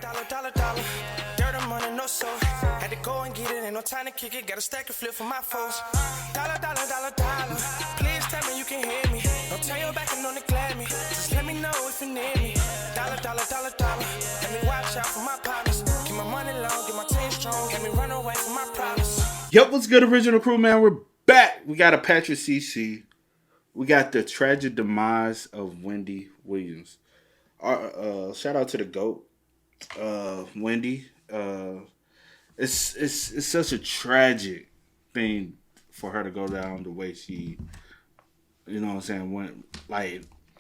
Dollar. Dirt and money, no soul. Had to go and get it, ain't no time to kick it. Got a stack of flip for my foes. Dollar. Please tell me you can hear me. Don't turn your back and don't neglect me. Just let me know if you need me. Dollar. Let me watch out for my partners. Keep my money long, get my team strong. Let me run away from my problems. Yep, what's good, original crew, man? We're back. We got a Patrick CC. We got the tragic demise of Wendy Williams. Shout out to the GOAT, Wendy. It's such a tragic thing for her to go down the way she, you know what I'm saying,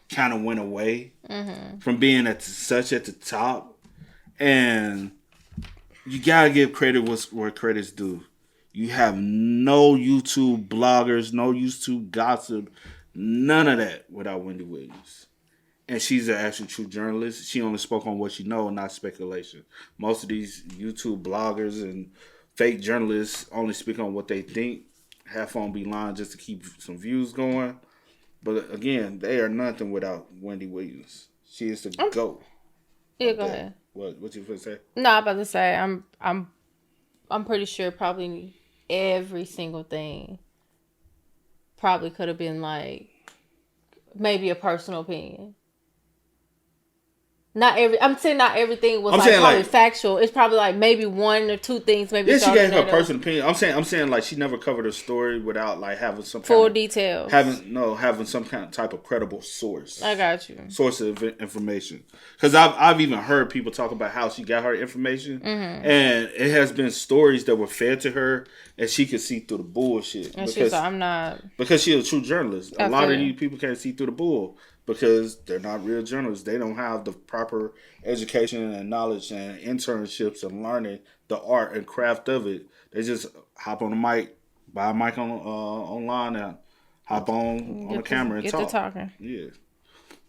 kind of went away from being at the top. And you gotta give credit where credit's due. You have no YouTube bloggers, no YouTube gossip, none of that without Wendy Williams. And she's an actual true journalist. She only spoke on what she knows, not speculation. Most of these YouTube bloggers and fake journalists only speak on what they think. Half on be lying just to keep some views going. But again, they are nothing without Wendy Williams. She is the GOAT. Yeah, go ahead. What you gonna say? No, I'm about to say I'm pretty sure probably every single thing probably could have been like maybe a personal opinion. I'm saying not everything was probably factual. It's probably like maybe one or two things. Maybe yeah, she gave her personal opinion. I'm saying like she never covered her story without like having some full details. Having some kind of type of credible source. I got you. Source of information. Because I've even heard people talk about how she got her information, and it has been stories that were fed to her, and she could see through the bullshit. And she's like, I'm not, because she's a true journalist. A lot of these people can't see through the bull. Because they're not real journalists. They don't have the proper education and knowledge and internships and learning the art and craft of it. They just hop on the mic, buy a mic on online and hop on the camera and talk. Get to talking. Yeah.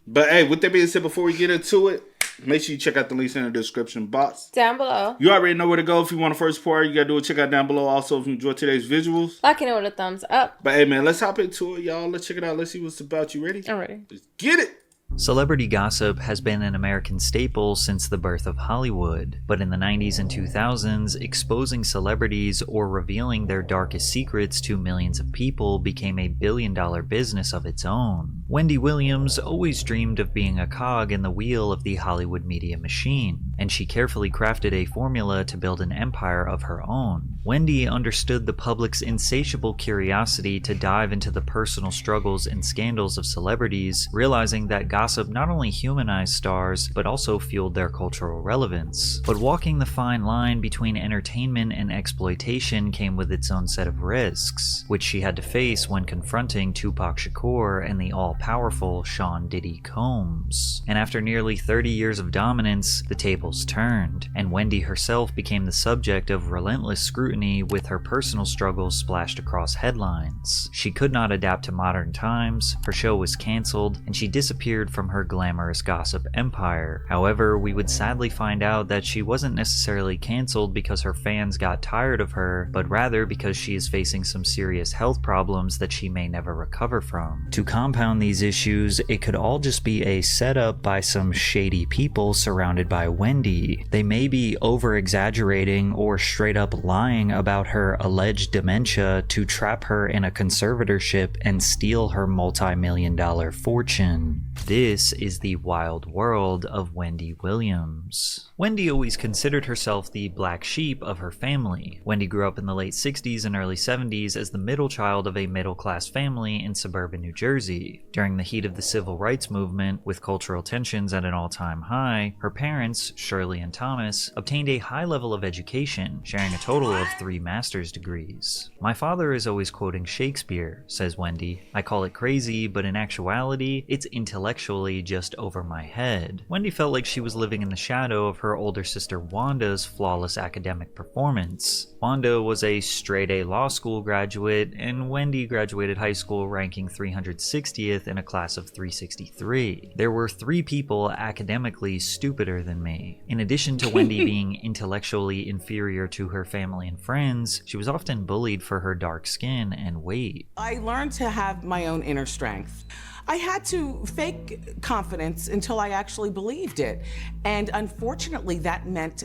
But hey, with that being said, before we get into it, make sure you check out the links in the description box. Down below. You already know where to go if you want to first part. You got to do it. Check out down below. Also, if you enjoyed today's visuals. Liking it with a thumbs up. But hey, man, let's hop into it, y'all. Let's check it out. Let's see what's about. You ready? I'm ready. Let's get it. Celebrity gossip has been an American staple since the birth of Hollywood, but in the 90s and 2000s, exposing celebrities or revealing their darkest secrets to millions of people became a billion-dollar business of its own. Wendy Williams always dreamed of being a cog in the wheel of the Hollywood media machine, and she carefully crafted a formula to build an empire of her own. Wendy understood the public's insatiable curiosity to dive into the personal struggles and scandals of celebrities, realizing that gossip not only humanized stars, but also fueled their cultural relevance. But walking the fine line between entertainment and exploitation came with its own set of risks, which she had to face when confronting Tupac Shakur and the all-powerful Sean Diddy Combs. And after nearly 30 years of dominance, the tables turned, and Wendy herself became the subject of relentless scrutiny with her personal struggles splashed across headlines. She could not adapt to modern times, her show was cancelled, and she disappeared from her glamorous gossip empire. However, we would sadly find out that she wasn't necessarily cancelled because her fans got tired of her, but rather because she is facing some serious health problems that she may never recover from. To compound these issues, it could all just be a setup by some shady people surrounded by Wendy. They may be over-exaggerating or straight up lying about her alleged dementia to trap her in a conservatorship and steal her multi-million-dollar fortune. This is the wild world of Wendy Williams. Wendy always considered herself the black sheep of her family. Wendy grew up in the late 60s and early 70s as the middle child of a middle-class family in suburban New Jersey. During the heat of the civil rights movement, with cultural tensions at an all-time high, her parents, Shirley and Thomas, obtained a high level of education, sharing a total of 3 master's degrees. My father is always quoting Shakespeare, says Wendy. I call it crazy, but in actuality, it's intellectually just over my head. Wendy felt like she was living in the shadow of her older sister Wanda's flawless academic performance. Wanda was a straight-A law school graduate, and Wendy graduated high school ranking 360th in a class of 363. There were 3 people academically stupider than me. In addition to Wendy being intellectually inferior to her family and friends, she was often bullied for her dark skin and weight. I learned to have my own inner strength. I had to fake confidence until I actually believed it. And unfortunately, that meant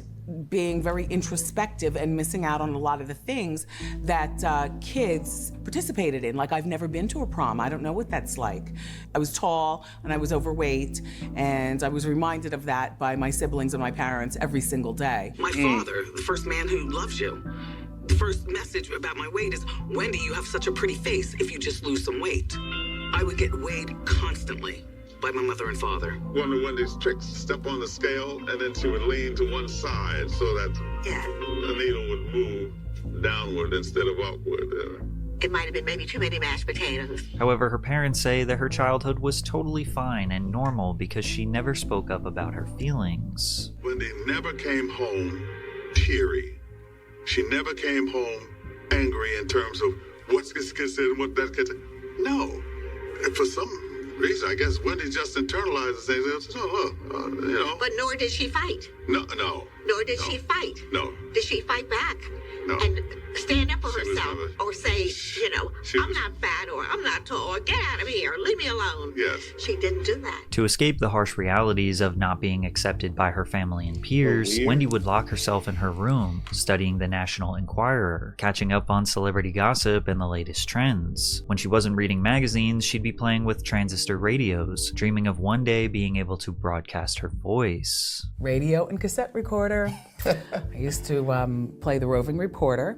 being very introspective and missing out on a lot of the things that kids participated in. Like, I've never been to a prom. I don't know what that's like. I was tall and I was overweight, and I was reminded of that by my siblings and my parents every single day. My father, the first man who loves you, the first message about my weight is, Wendy, you have such a pretty face if you just lose some weight. I would get weighed constantly by my mother and father. One of Wendy's tricks, step on the scale, and then she would lean to one side so that the needle would move downward instead of upward. It might have been maybe too many mashed potatoes. However, her parents say that her childhood was totally fine and normal because she never spoke up about her feelings. Wendy never came home teary. She never came home angry in terms of what's this kid said and what that kid said. No. And for some reason, I guess Wendy just internalized things. You know. But nor did she fight. No. Nor did she fight. No. Did she fight back? No. And stand up for She was herself, never- or say, I'm was- not fat, or I'm not tall, or get out of here, leave me alone. Yes. She didn't do that. To escape the harsh realities of not being accepted by her family and peers, weird. Wendy would lock herself in her room, studying the National Enquirer, catching up on celebrity gossip and the latest trends. When she wasn't reading magazines, she'd be playing with transistor radios, dreaming of one day being able to broadcast her voice. Radio and cassette recorder. I used to play the roving reporter,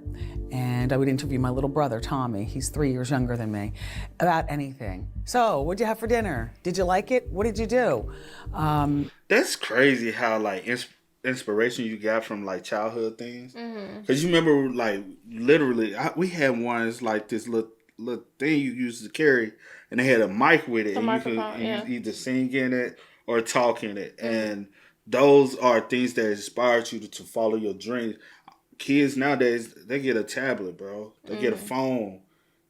and I would interview my little brother, Tommy. He's 3 years younger than me, about anything. So, what'd you have for dinner? Did you like it? What did you do? That's crazy how like inspiration you got from like childhood things. Because you remember like literally, we had ones like this little thing you used to carry, and they had a mic with it, The and microphone, you yeah. could either sing in it or talk in it, and those are things that inspired you to follow your dreams. Kids nowadays, they get a tablet, bro. They get a phone.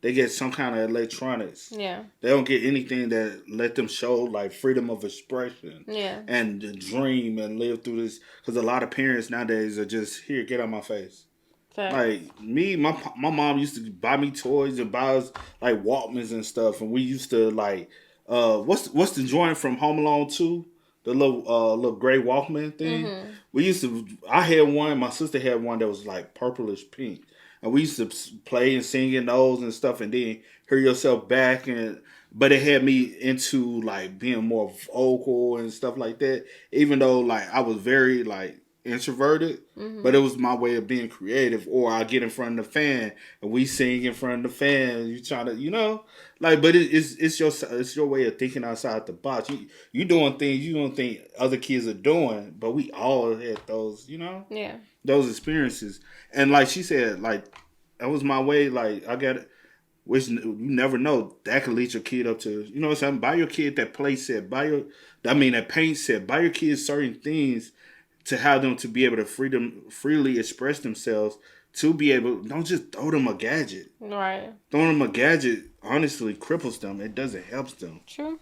They get some kind of electronics. Yeah. They don't get anything that let them show like freedom of expression. Yeah. And to dream and live through this. Because a lot of parents nowadays are just, here, get out my face. Fact. Like me, my mom used to buy me toys and buy us like Walkmans and stuff. And we used to like, what's the joint from Home Alone 2? The little gray Walkman thing. We used to, I had one, my sister had one that was like purplish pink. And we used to play and sing in those and stuff, and then hear yourself back. But it had me into like being more vocal and stuff like that. Even though like I was very like introverted, but it was my way of being creative. Or I get in front of the fan and we sing in front of the fan. You try to, like, but it's your way of thinking outside the box. You doing things you don't think other kids are doing, but we all had those, Yeah. those experiences. And like she said, like that was my way. Like I got it. Which you never know, that could lead your kid up to, what I'm saying? Buy your kid that play set, that paint set, buy your kids certain things to have them to be able to freely express themselves, to be able, don't just throw them a gadget. Right. Throwing them a gadget honestly cripples them. It doesn't help them. True.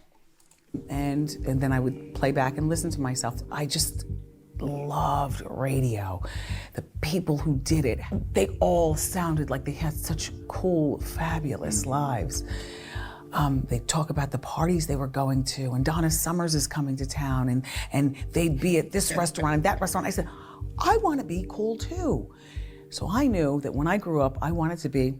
And then I would play back and listen to myself. I just loved radio. The people who did it, they all sounded like they had such cool, fabulous lives. They talk about the parties they were going to, and Donna Summers is coming to town, and they'd be at this restaurant and that restaurant. I said, I want to be cool too. So I knew that when I grew up, I wanted to be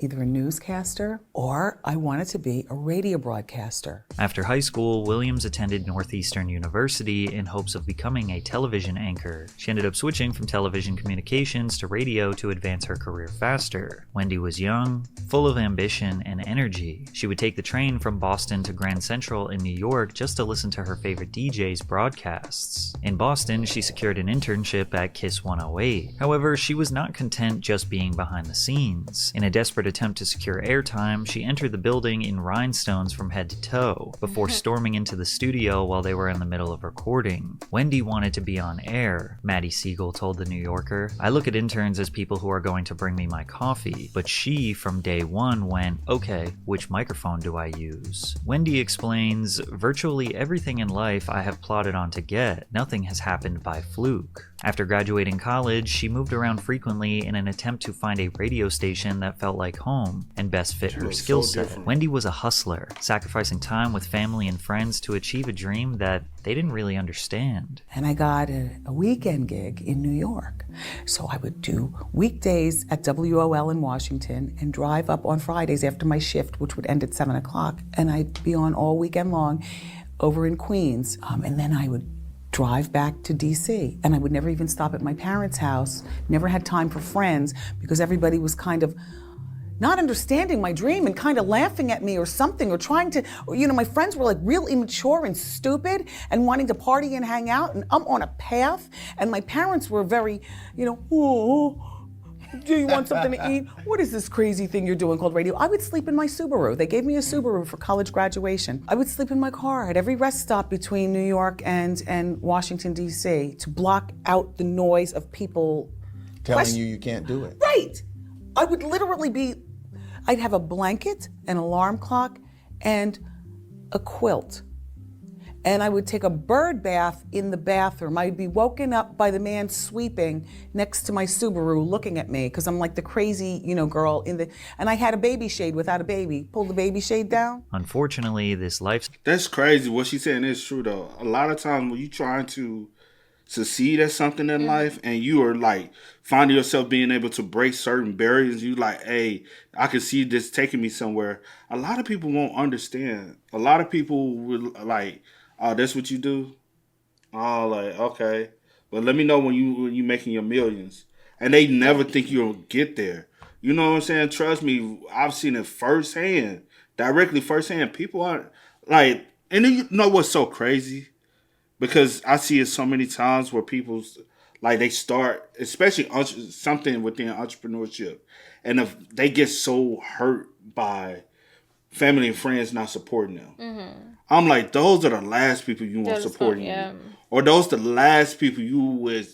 either a newscaster or I wanted to be a radio broadcaster. After high school, Williams attended Northeastern University in hopes of becoming a television anchor. She ended up switching from television communications to radio to advance her career faster. Wendy was young, full of ambition and energy. She would take the train from Boston to Grand Central in New York just to listen to her favorite DJ's broadcasts. In Boston, she secured an internship at Kiss 108. However, she was not content just being behind the scenes. In a desperate attempt to secure airtime, she entered the building in rhinestones from head to toe, before storming into the studio while they were in the middle of recording. Wendy wanted to be on air, Maddie Siegel told The New Yorker. I look at interns as people who are going to bring me my coffee, but she, from day one, went, okay, which microphone do I use? Wendy explains, virtually everything in life I have plotted on to get. Nothing has happened by fluke. After graduating college, she moved around frequently in an attempt to find a radio station that felt like home and best fit her looks skill so set. different. Wendy was a hustler, sacrificing time with family and friends to achieve a dream that they didn't really understand. And I got a weekend gig in New York. So I would do weekdays at WOL in Washington and drive up on Fridays after my shift, which would end at 7 o'clock. And I'd be on all weekend long over in Queens. And then I would drive back to DC. And I would never even stop at my parents' house, never had time for friends because everybody was kind of not understanding my dream and kind of laughing at me or something or trying to, my friends were like real immature and stupid and wanting to party and hang out, and I'm on a path, and my parents were very, oh, do you want something to eat? What is this crazy thing you're doing called radio? I would sleep in my Subaru. They gave me a Subaru for college graduation. I would sleep in my car at every rest stop between New York and Washington, D.C. to block out the noise of people telling you can't do it. Right. I would literally I'd have a blanket, an alarm clock, and a quilt. And I would take a bird bath in the bathroom. I'd be woken up by the man sweeping next to my Subaru looking at me because I'm like the crazy, girl and I had a baby shade without a baby. Pull the baby shade down. Unfortunately, this life... That's crazy. What she's saying is true, though. A lot of times when you're trying to succeed at something in life and you are like finding yourself being able to break certain barriers, you like, hey, I can see this taking me somewhere. A lot of people won't understand. A lot of people will like, oh, that's what you do? Oh, like, okay. Well, let me know when you making your millions. And they never think you'll get there. You know what I'm saying? Trust me, I've seen it firsthand. Directly firsthand. People are like, and then you know what's so crazy? Because I see it so many times where people, like, they start, especially something within entrepreneurship, and if they get so hurt by family and friends not supporting them. Mm-hmm. I'm like, those are the last people you want supporting you. Or those the last people you would,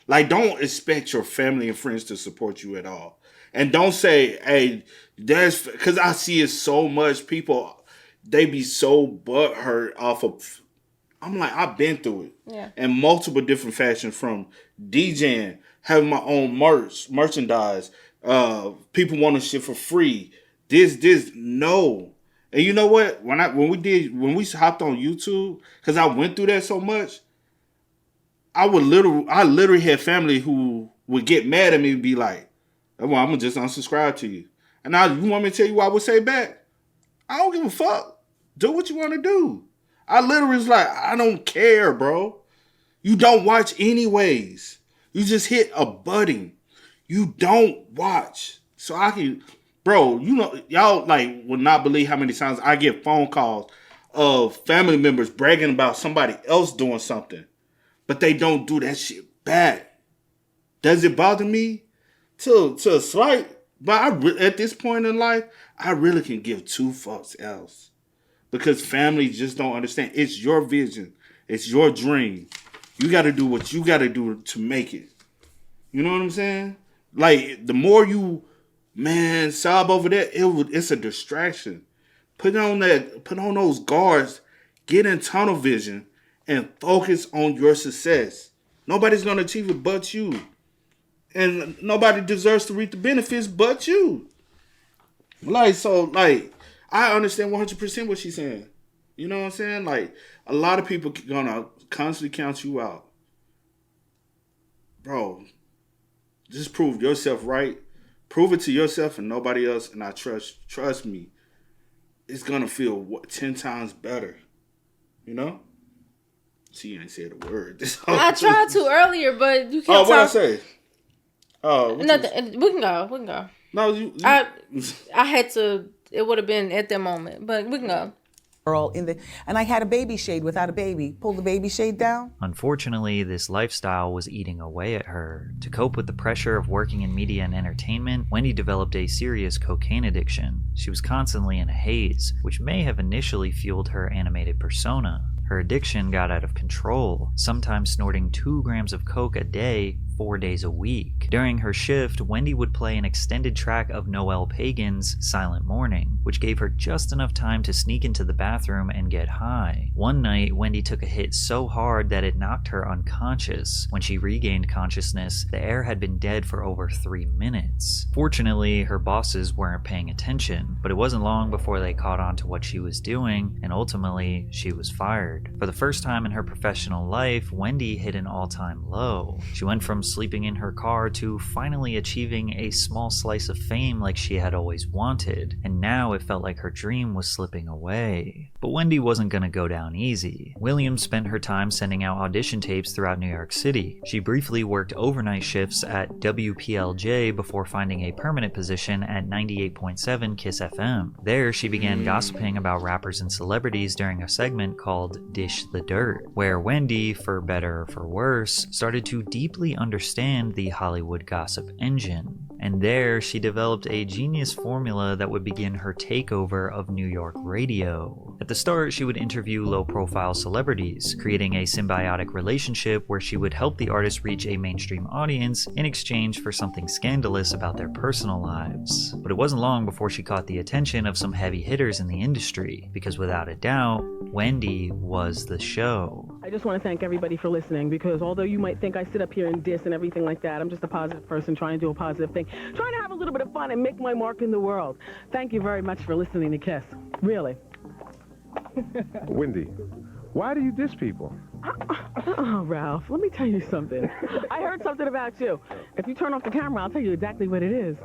like, don't expect your family and friends to support you at all. And don't say, hey, because I see it so much, people, they be so butthurt off of, I'm like, I've been through it. Yeah. In multiple different fashions, from DJing, having my own merchandise, people wanting shit for free. No. And you know what? When we hopped on YouTube, because I went through that so much, I literally had family who would get mad at me and be like, well, I'm gonna just unsubscribe to you. And now you want me to tell you what I would say back? I don't give a fuck. Do what you want to do. I literally was like, I don't care, bro. You don't watch anyways. You just hit a button. You don't watch. So I can, bro, y'all like would not believe how many times I get phone calls of family members bragging about somebody else doing something, but they don't do that shit back. Does it bother me? To a slight, but at this point in life, I really can give two fucks else. Because family just don't understand. It's your vision. It's your dream. You got to do what you got to do to make it. You know what I'm saying? Like, the more you, sob over that, it's a distraction. Put on those guards, get in tunnel vision, and focus on your success. Nobody's going to achieve it but you. And nobody deserves to reap the benefits but you. I understand 100% what she's saying. You know what I'm saying? Like, a lot of people gonna constantly count you out. Bro, just prove yourself right. Prove it to yourself and nobody else. And I trust me, it's gonna feel 10 times better. You know? She ain't said a word. I tried to earlier, but you can't. Oh, what I say? Oh, nothing. We can go. No, I had to. It would have been at that moment, but we can go. And I had a baby shade without a baby. Pull the baby shade down. Unfortunately, this lifestyle was eating away at her. To cope with the pressure of working in media and entertainment, Wendy developed a serious cocaine addiction. She was constantly in a haze, which may have initially fueled her animated persona. Her addiction got out of control, sometimes snorting 2 grams of coke a day 4 days a week. During her shift, Wendy would play an extended track of Noel Pagan's Silent Morning, which gave her just enough time to sneak into the bathroom and get high. One night, Wendy took a hit so hard that it knocked her unconscious. When she regained consciousness, the air had been dead for over 3 minutes. Fortunately, her bosses weren't paying attention, but it wasn't long before they caught on to what she was doing, and ultimately, she was fired. For the first time in her professional life, Wendy hit an all-time low. She went from sleeping in her car to finally achieving a small slice of fame like she had always wanted, and now it felt like her dream was slipping away. But Wendy wasn't gonna go down easy. Williams spent her time sending out audition tapes throughout New York City. She briefly worked overnight shifts at WPLJ before finding a permanent position at 98.7 KISS FM. There, she began gossiping about rappers and celebrities during a segment called Dish the Dirt, where Wendy, for better or for worse, started to deeply understand the Hollywood gossip engine. And there, she developed a genius formula that would begin her takeover of New York radio. At the start, she would interview low-profile celebrities, creating a symbiotic relationship where she would help the artist reach a mainstream audience in exchange for something scandalous about their personal lives. But it wasn't long before she caught the attention of some heavy hitters in the industry, because without a doubt, Wendy was the show. I just want to thank everybody for listening, because although you might think I sit up here and diss and everything like that, I'm just a positive person trying to do a positive thing, trying to have a little bit of fun and make my mark in the world. Thank you very much for listening to KISS. Really. Wendy, why do you diss people? Oh, Ralph, let me tell you something. I heard something about you. If you turn off the camera, I'll tell you exactly what it is.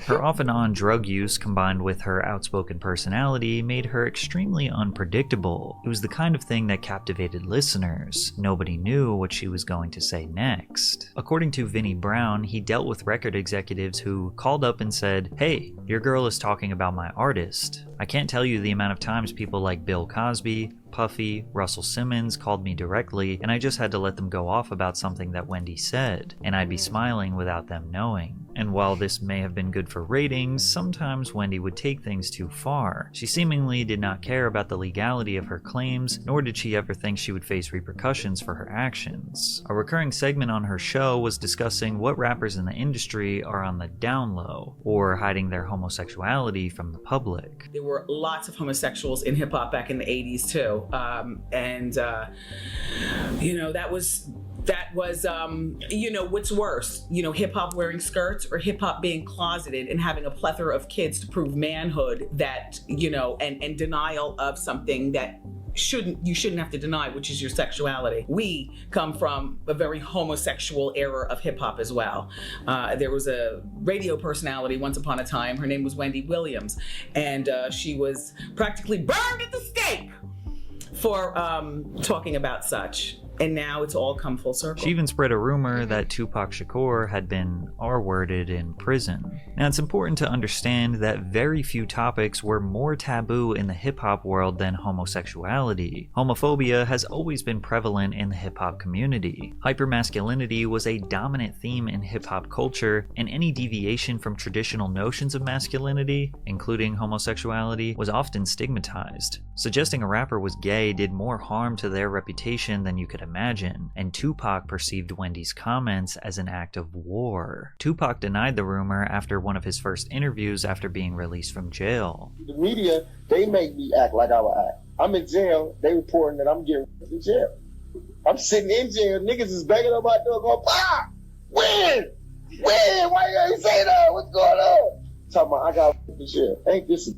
Her off and on drug use combined with her outspoken personality made her extremely unpredictable. It was the kind of thing that captivated listeners. Nobody knew what she was going to say next. According to Vinnie Brown, he dealt with record executives who called up and said, "Hey, your girl is talking about my artist." I can't tell you the amount of times people like Bill Cosby, Puffy, Russell Simmons called me directly, and I just had to let them go off about something that Wendy said, and I'd be smiling without them knowing. And while this may have been good for ratings, sometimes Wendy would take things too far. She seemingly did not care about the legality of her claims, nor did she ever think she would face repercussions for her actions. A recurring segment on her show was discussing what rappers in the industry are on the down low, or hiding their homosexuality from the public. There were lots of homosexuals in hip hop back in the 80s too. That was, what's worse, hip hop wearing skirts or hip hop being closeted and having a plethora of kids to prove manhood that, and denial of something that you shouldn't have to deny, which is your sexuality. We come from a very homosexual era of hip hop as well. There was a radio personality once upon a time. Her name was Wendy Williams, and she was practically burned at the stake for talking about such. And now it's all come full circle. She even spread a rumor that Tupac Shakur had been R-worded in prison. Now, it's important to understand that very few topics were more taboo in the hip-hop world than homosexuality. Homophobia has always been prevalent in the hip-hop community. Hypermasculinity was a dominant theme in hip-hop culture, and any deviation from traditional notions of masculinity, including homosexuality, was often stigmatized. Suggesting a rapper was gay did more harm to their reputation than you could imagine, and Tupac perceived Wendy's comments as an act of war. Tupac denied the rumor after one of his first interviews after being released from jail. The media, they make me act like I would act. I'm in jail, they reporting that I'm getting in jail. I'm sitting in jail, niggas is banging on my door going, "Ah! When? Why you ain't say that? What's going on?" Talking about, I got in jail. Ain't this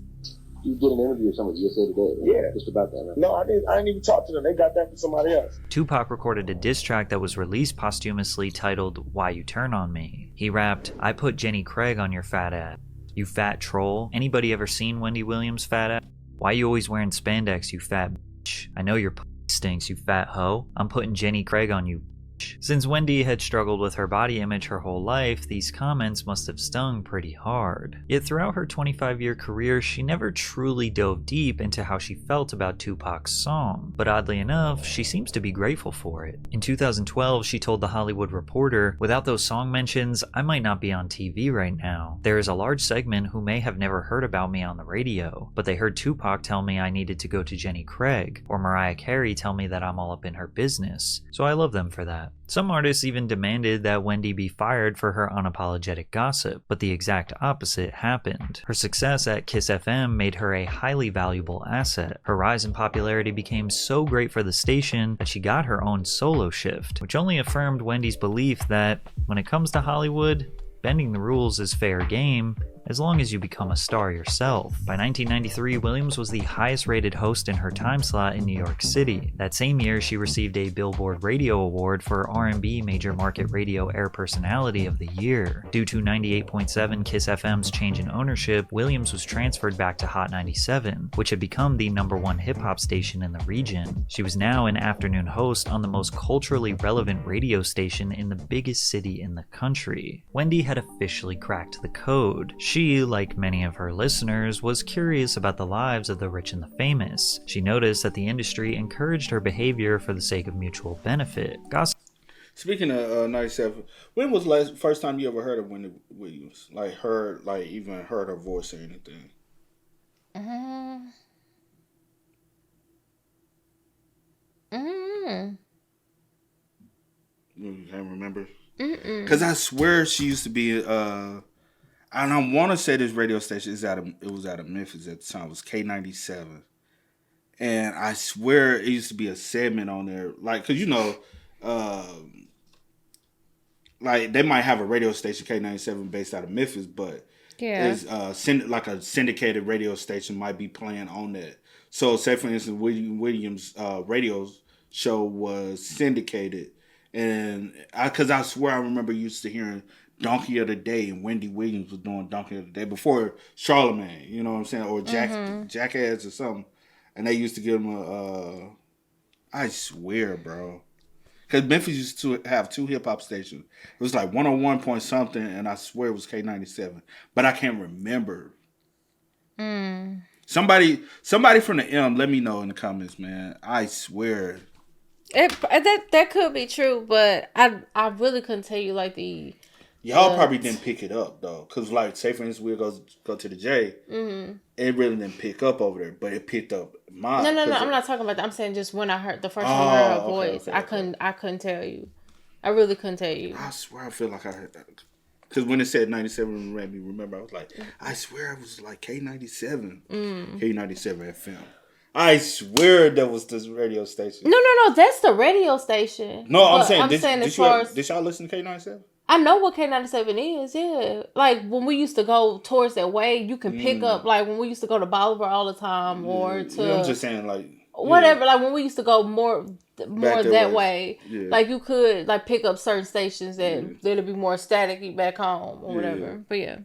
you did an interview with somebody yesterday today? Yeah. Just about that, right? No, I didn't even talk to them. They got that from somebody else. Tupac recorded a diss track that was released posthumously titled Why You Turn On Me. He rapped, "I put Jenny Craig on your fat ass. You fat troll. Anybody ever seen Wendy Williams' fat ass? Why you always wearing spandex, you fat bitch? I know your p*** stinks, you fat hoe. I'm putting Jenny Craig on you." Since Wendy had struggled with her body image her whole life, these comments must have stung pretty hard. Yet throughout her 25-year career, she never truly dove deep into how she felt about Tupac's song, but oddly enough, she seems to be grateful for it. In 2012, she told The Hollywood Reporter, "Without those song mentions, I might not be on TV right now. There is a large segment who may have never heard about me on the radio, but they heard Tupac tell me I needed to go to Jenny Craig, or Mariah Carey tell me that I'm all up in her business, so I love them for that." that. Some artists even demanded that Wendy be fired for her unapologetic gossip, but the exact opposite happened. Her success at Kiss FM made her a highly valuable asset. Her rise in popularity became so great for the station that she got her own solo shift, which only affirmed Wendy's belief that when it comes to Hollywood, bending the rules is fair game, as long as you become a star yourself. By 1993, Williams was the highest rated host in her time slot in New York City. That same year, she received a Billboard Radio Award for R&B Major Market Radio Air Personality of the Year. Due to 98.7 Kiss FM's change in ownership, Williams was transferred back to Hot 97, which had become the #1 hip-hop station in the region. She was now an afternoon host on the most culturally relevant radio station in the biggest city in the country. Wendy had officially cracked the code. She, like many of her listeners, was curious about the lives of the rich and the famous. She noticed that the industry encouraged her behavior for the sake of mutual benefit. Speaking of 97, when was the first time you ever heard of Wendy Williams? Even heard her voice or anything? You can't remember? Because I swear she used to be and I want to say this radio station it was out of Memphis at the time. It was K97. And I swear it used to be a segment on there. Like, because, they might have a radio station, K97, based out of Memphis, but it's like a syndicated radio station might be playing on that. So, say, for instance, Williams' radio show was syndicated. And because I swear I remember used to hearing Donkey of the Day, and Wendy Williams was doing Donkey of the Day before Charlemagne, you know what I'm saying, or Jackass or something, and they used to give him I swear, bro, because Memphis used to have 2 hip hop stations. It was like 101 point something, and I swear it was K97, but I can't remember. Somebody from the M, let me know in the comments, man. I swear. That could be true, but I really couldn't tell you like the. Y'all probably didn't pick it up though, cause like say for instance we'll go to the J, it really didn't pick up over there, but it picked up mine. No, I'm not talking about that. I'm saying just when I heard the first time I heard her voice, I couldn't tell you. I really couldn't tell you. I swear I feel like I heard that, cause when it said 97, made me remember. I was like, I swear it was like K97, K97 FM. I swear that was this radio station. No, that's the radio station. No, I'm saying as far as did y'all listen to K97? I know what K97 is, yeah. Like, when we used to go towards that way, you can pick up, like, when we used to go to Bolivar all the time, or to... Yeah, I'm just saying, like... Whatever, like, when we used to go more that way, yeah. like, you could, like, pick up certain stations that'd be more static back home, or whatever. But, yeah.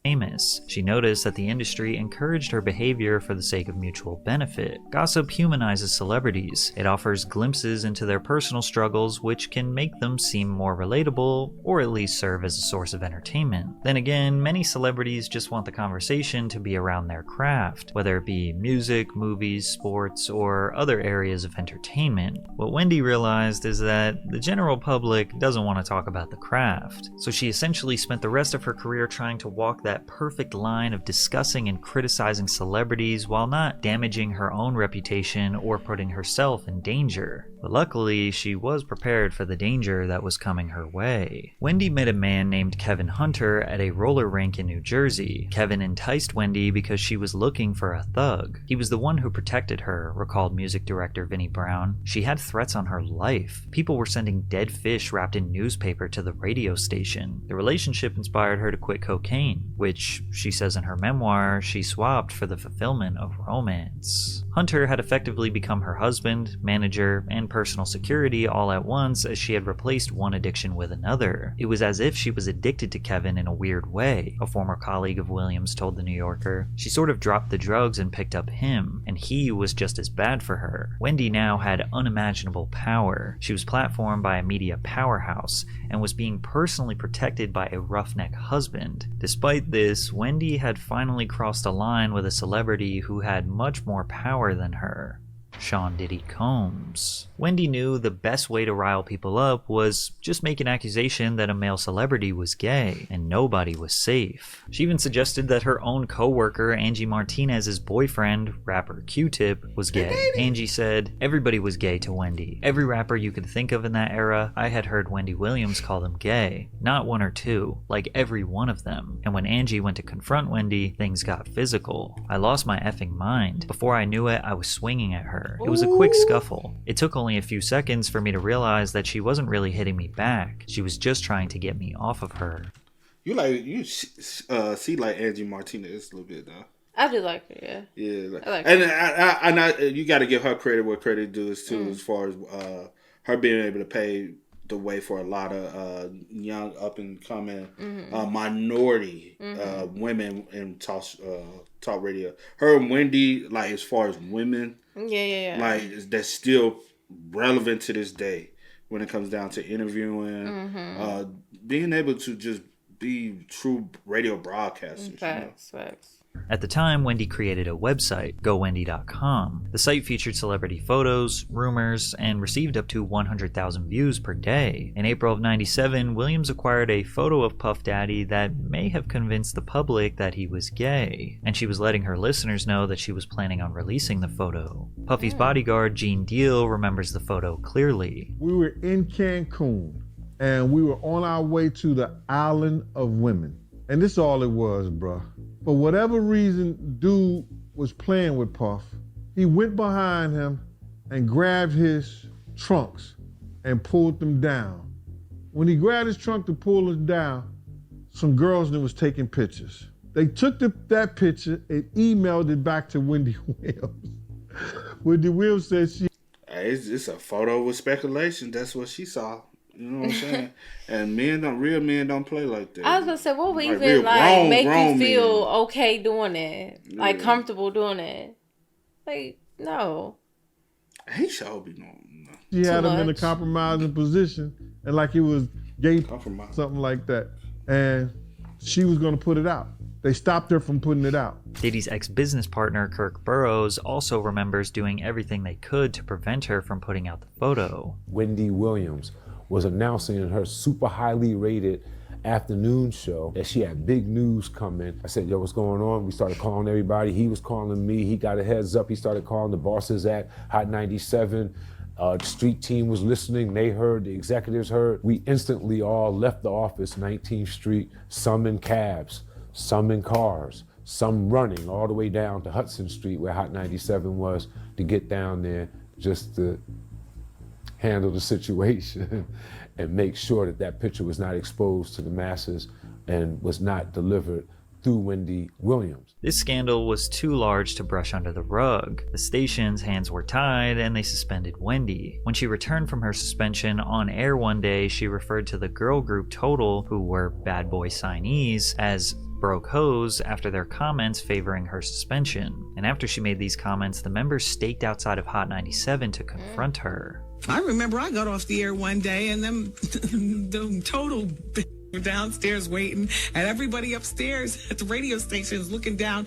Famous. She noticed that the industry encouraged her behavior for the sake of mutual benefit. Gossip humanizes celebrities. It offers glimpses into their personal struggles, which can make them seem more relatable, or at least serve as a source of entertainment. Then again, many celebrities just want the conversation to be around their craft, whether it be music, movies, sports, or other areas of entertainment. What Wendy realized is that the general public doesn't want to talk about the craft, so she essentially spent the rest of her career trying to walk that perfect line of discussing and criticizing celebrities while not damaging her own reputation or putting herself in danger. But luckily, she was prepared for the danger that was coming her way. Wendy met a man named Kevin Hunter at a roller rink in New Jersey. Kevin enticed Wendy because she was looking for a thug. He was the one who protected her, recalled music director Vinnie Brown. She had threats on her life. People were sending dead fish wrapped in newspaper to the radio station. The relationship inspired her to quit cocaine, which, she says in her memoir, she swapped for the fulfillment of romance. Hunter had effectively become her husband, manager, and personal security all at once as she had replaced one addiction with another. It was as if she was addicted to Kevin in a weird way, a former colleague of Williams told The New Yorker. She sort of dropped the drugs and picked up him, and he was just as bad for her. Wendy now had unimaginable power. She was platformed by a media powerhouse, and was being personally protected by a roughneck husband. Despite this, Wendy had finally crossed a line with a celebrity who had much more power than her. Sean Diddy Combs. Wendy knew the best way to rile people up was just make an accusation that a male celebrity was gay, and nobody was safe. She even suggested that her own co-worker, Angie Martinez's boyfriend, rapper Q-Tip, was gay. Angie said, everybody was gay to Wendy. Every rapper you could think of in that era, I had heard Wendy Williams call them gay. Not one or two, like every one of them. And when Angie went to confront Wendy, things got physical. I lost my effing mind. Before I knew it, I was swinging at her. It was a quick scuffle. It took only a few seconds for me to realize that she wasn't really hitting me back. She was just trying to get me off of her. You see like Angie Martinez a little bit though. I do like her, yeah. Yeah, I like her. And I you got to give her credit where credit due is too, as far as her being able to pay the way for a lot of young up and coming minority women in talk radio. Her and Wendy, like as far as women, like that's still relevant to this day when it comes down to interviewing, being able to just be true radio broadcasters. Facts. At the time, Wendy created a website, GoWendy.com. The site featured celebrity photos, rumors, and received up to 100,000 views per day. In April of '97, Williams acquired a photo of Puff Daddy that may have convinced the public that he was gay, and she was letting her listeners know that she was planning on releasing the photo. Puffy's bodyguard, Gene Deal, remembers the photo clearly. We were in Cancun, and we were on our way to the Island of Women. And this is all it was, bruh. For whatever reason, dude was playing with Puff. He went behind him and grabbed his trunks and pulled them down. When he grabbed his trunk to pull it down, some girls that was taking pictures. They took that picture and emailed it back to Wendy Williams. Wendy Williams said she... It's a photo with speculation. That's what she saw. You know what I'm saying? And real men don't play like that. I was gonna say, what would even make you feel okay doing it? Yeah. Like comfortable doing it? Like, no. He should be no. She had him in a compromising position, and like he was gay, something like that. And she was gonna put it out. They stopped her from putting it out. Diddy's ex-business partner, Kirk Burroughs, also remembers doing everything they could to prevent her from putting out the photo. Wendy Williams was announcing in her super highly rated afternoon show that she had big news coming. I said, yo, what's going on? We started calling everybody. He was calling me. He got a heads up. He started calling the bosses at Hot 97. The street team was listening. They heard, the executives heard. We instantly all left the office, 19th Street, some in cabs, some in cars, some running all the way down to Hudson Street where Hot 97 was, to get down there just to handle the situation and make sure that picture was not exposed to the masses and was not delivered through Wendy Williams. This scandal was too large to brush under the rug. The station's hands were tied and they suspended Wendy. When she returned from her suspension on air one day, she referred to the girl group Total, who were bad boy signees, as broke hoes after their comments favoring her suspension. And after she made these comments, the members staked outside of Hot 97 to confront her. I remember I got off the air one day and them Total were downstairs waiting, and everybody upstairs at the radio station is looking down,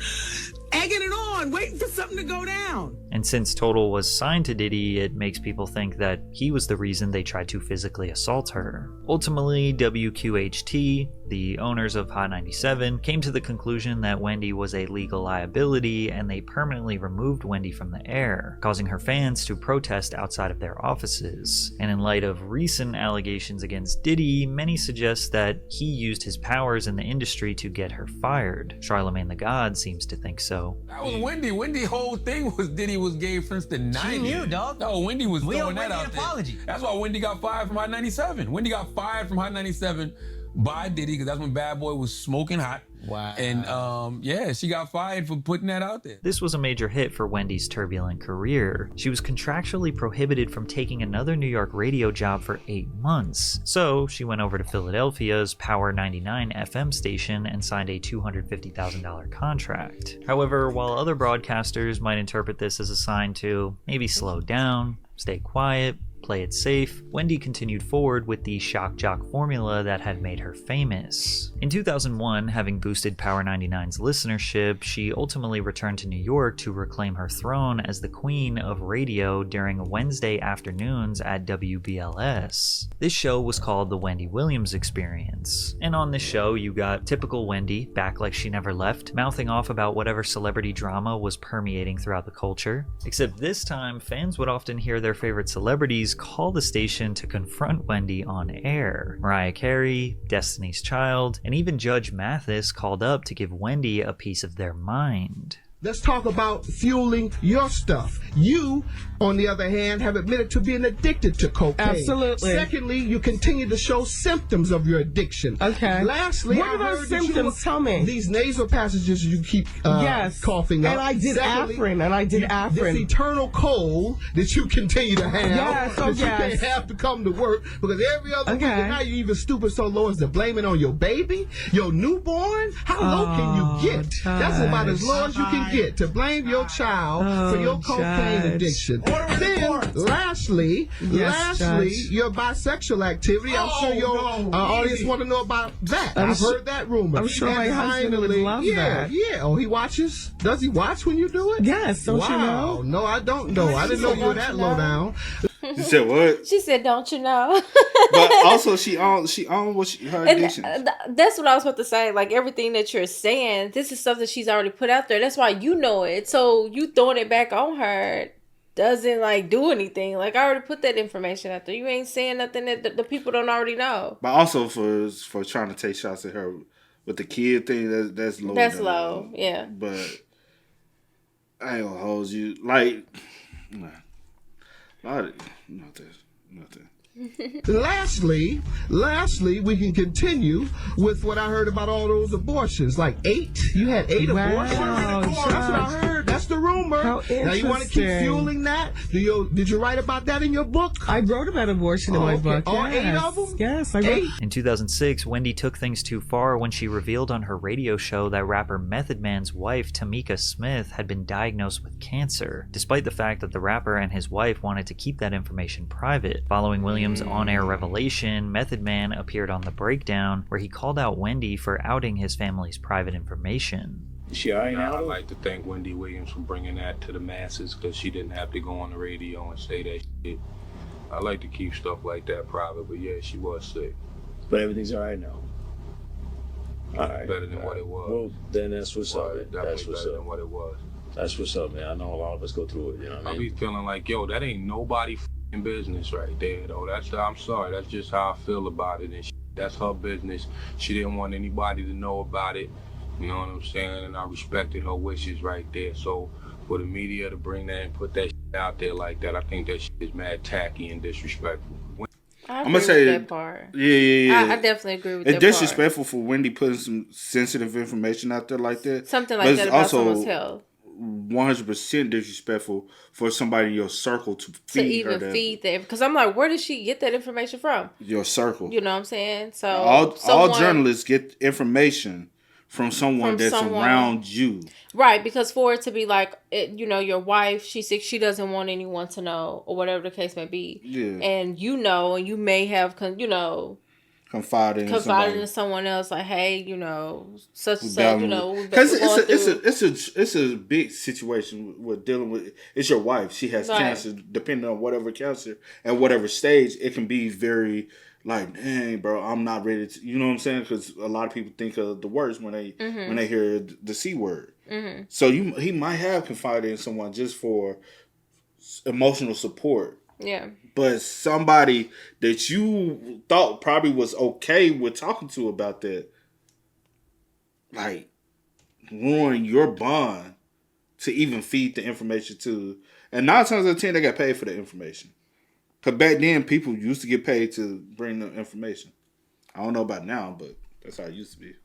egging it on, waiting for something to go down. And since Total was signed to Diddy, it makes people think that he was the reason they tried to physically assault her. Ultimately, WQHT, the owners of Hot 97, came to the conclusion that Wendy was a legal liability, and they permanently removed Wendy from the air, causing her fans to protest outside of their offices. And in light of recent allegations against Diddy, many suggest that he used his powers in the industry to get her fired. Charlemagne the God seems to think so. That was Wendy. Wendy's whole thing was Diddy was gay since the 90s. She knew, dog. No, Wendy was throwing that out there. Apology. That's why Wendy got fired from Hot 97. Wendy got fired from Hot 97 by Diddy, because that's when Bad Boy was smoking hot. Wow. And yeah, she got fired for putting that out there. This was a major hit for Wendy's turbulent career. She was contractually prohibited from taking another New York radio job for 8 months. So she went over to Philadelphia's Power 99 FM station and signed a $250,000 contract. However, while other broadcasters might interpret this as a sign to maybe slow down, stay quiet, play it safe, Wendy continued forward with the shock jock formula that had made her famous. In 2001, having boosted Power 99's listenership, she ultimately returned to New York to reclaim her throne as the queen of radio during Wednesday afternoons at WBLS. This show was called The Wendy Williams Experience, and on this show you got typical Wendy, back like she never left, mouthing off about whatever celebrity drama was permeating throughout the culture. Except this time, fans would often hear their favorite celebrities call the station to confront Wendy on air. Mariah Carey, Destiny's Child, and even Judge Mathis called up to give Wendy a piece of their mind. Let's talk about fueling your stuff. You, on the other hand, have admitted to being addicted to cocaine. Absolutely. Secondly, you continue to show symptoms of your addiction. Okay. Lastly, what are those symptoms? Tell me. These nasal passages you keep coughing up. And I did Afrin, and I did Afrin. This eternal cold that you continue to have. Yes, that you can't have to come to work because every other week, and now you're even stupid so low as to blame it on your baby, your newborn. How low can you get? That's about as low as you can get to blame your child for your cocaine addiction. Then, lastly, your bisexual activity. I'm sure your audience want to know about that. I've heard that rumor. I'm sure my husband would love that. Yeah. Oh, he watches? Does he watch when you do it? Yes. Don't you know? No, I don't know. I didn't know you were that low down. She said what? She said, "Don't you know?" But also, she on her addiction. That's what I was about to say. Like everything that you're saying, this is stuff that she's already put out there. That's why you know it. So you throwing it back on her doesn't like do anything. Like I already put that information out there. You ain't saying nothing that the people don't already know. But also for trying to take shots at her with the kid thing, that's low. That's low, yeah. But I ain't gonna hold you like. Nah. Nothing. Lastly, we can continue with what I heard about all those abortions. Like 8? You had 8 abortions? That's what I heard. That's the rumor. How interesting. Now you want to keep fueling that? Did you write about that in your book? I wrote about abortion in my book. All 8 of them? Yes, I wrote. In 2006, Wendy took things too far when she revealed on her radio show that rapper Method Man's wife, Tamika Smith, had been diagnosed with cancer, despite the fact that the rapper and his wife wanted to keep that information private. Following Williams' on-air revelation, Method Man appeared on The Breakdown, where he called out Wendy for outing his family's private information. I'd like to thank Wendy Williams for bringing that to the masses because she didn't have to go on the radio and say that shit. I like to keep stuff like that private, but yeah, she was sick. But everything's all right now. All right. Better than what it was. Well, then that's what's up. That's what's better than what it was. That's what's up, man. I know a lot of us go through it. You know what I mean? I be feeling like, yo, that ain't nobody in business right there, though. I'm sorry. That's just how I feel about it. And that's her business. She didn't want anybody to know about it. You know what I'm saying? And I respected her wishes right there. So for the media to bring that and put that shit out there like that, I think that shit is mad tacky and disrespectful. I'm gonna say that part. Yeah. I definitely agree with that part. It's disrespectful for Wendy putting some sensitive information out there like that. Something like that about someone's health. 100% disrespectful for somebody in your circle to feed her that. Feed them. Because I'm like, where did she get that information from? Your circle. You know what I'm saying? So all journalists get information from someone that's around you. Right, because for it to be like, your wife, she's sick, she doesn't want anyone to know, or wwhatever the case may be. Yeah. And and you may have, confided in someone else, like, hey, such and such, because it's a big situation with dealing with. It's your wife. She has cancer. Depending on whatever cancer and whatever stage, it can be very like, dang, bro, I'm not ready to. You know what I'm saying? Because a lot of people think of the worst when they hear the C word. Mm-hmm. So he might have confided in someone just for emotional support. Yeah. But somebody that you thought probably was okay with talking to about that, like, ruin your bond to even feed the information to. And 9 times out of 10, they got paid for the information. Because back then, people used to get paid to bring the information. I don't know about now, but that's how it used to be.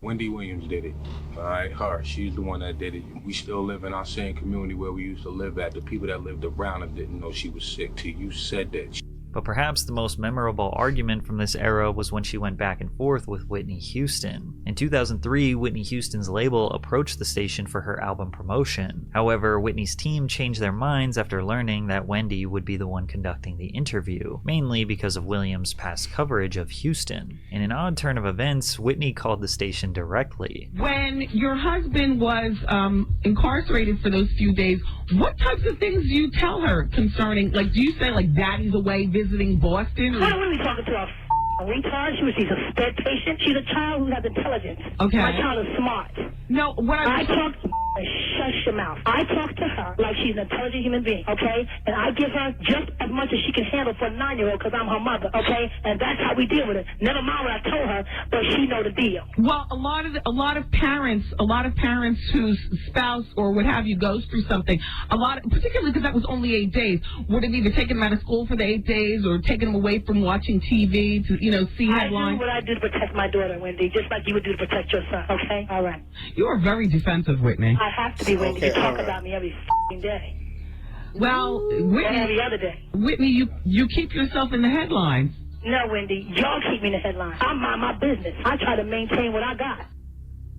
Wendy Williams did it. All right, her. She's the one that did it. We still live in our same community where we used to live at. The people that lived around her didn't know she was sick till you said that. But perhaps the most memorable argument from this era was when she went back and forth with Whitney Houston. In 2003, Whitney Houston's label approached the station for her album promotion. However, Whitney's team changed their minds after learning that Wendy would be the one conducting the interview, mainly because of Williams' past coverage of Houston. In an odd turn of events, Whitney called the station directly. When your husband was incarcerated for those few days, what types of things do you tell her concerning, like, do you say, like, daddy's away visiting Boston? Or... What are we talking to? A retard? She's a sped patient. She's a child who has intelligence. Okay. My child is smart. No, what I talk to shush your mouth. I talk to her like she's an intelligent human being, okay? And I give her just as much as she can handle for a 9-year-old because I'm her mother, okay? And that's how we deal with it. Never mind what I told her, but she know the deal. Well, a lot of parents whose spouse or what have you goes through something, particularly because that was only 8 days, would have either taken them out of school for the 8 days or taken them away from watching TV to, see headlines. I do what I do to protect my daughter, Wendy, just like you would do to protect your son, okay? All right. You are very defensive, Whitney. I have to be, Wendy. You talk about me every day. Well, Whitney, every other day. Whitney, you keep yourself in the headlines. No, Wendy, y'all keep me in the headlines. I mind my business. I try to maintain what I got.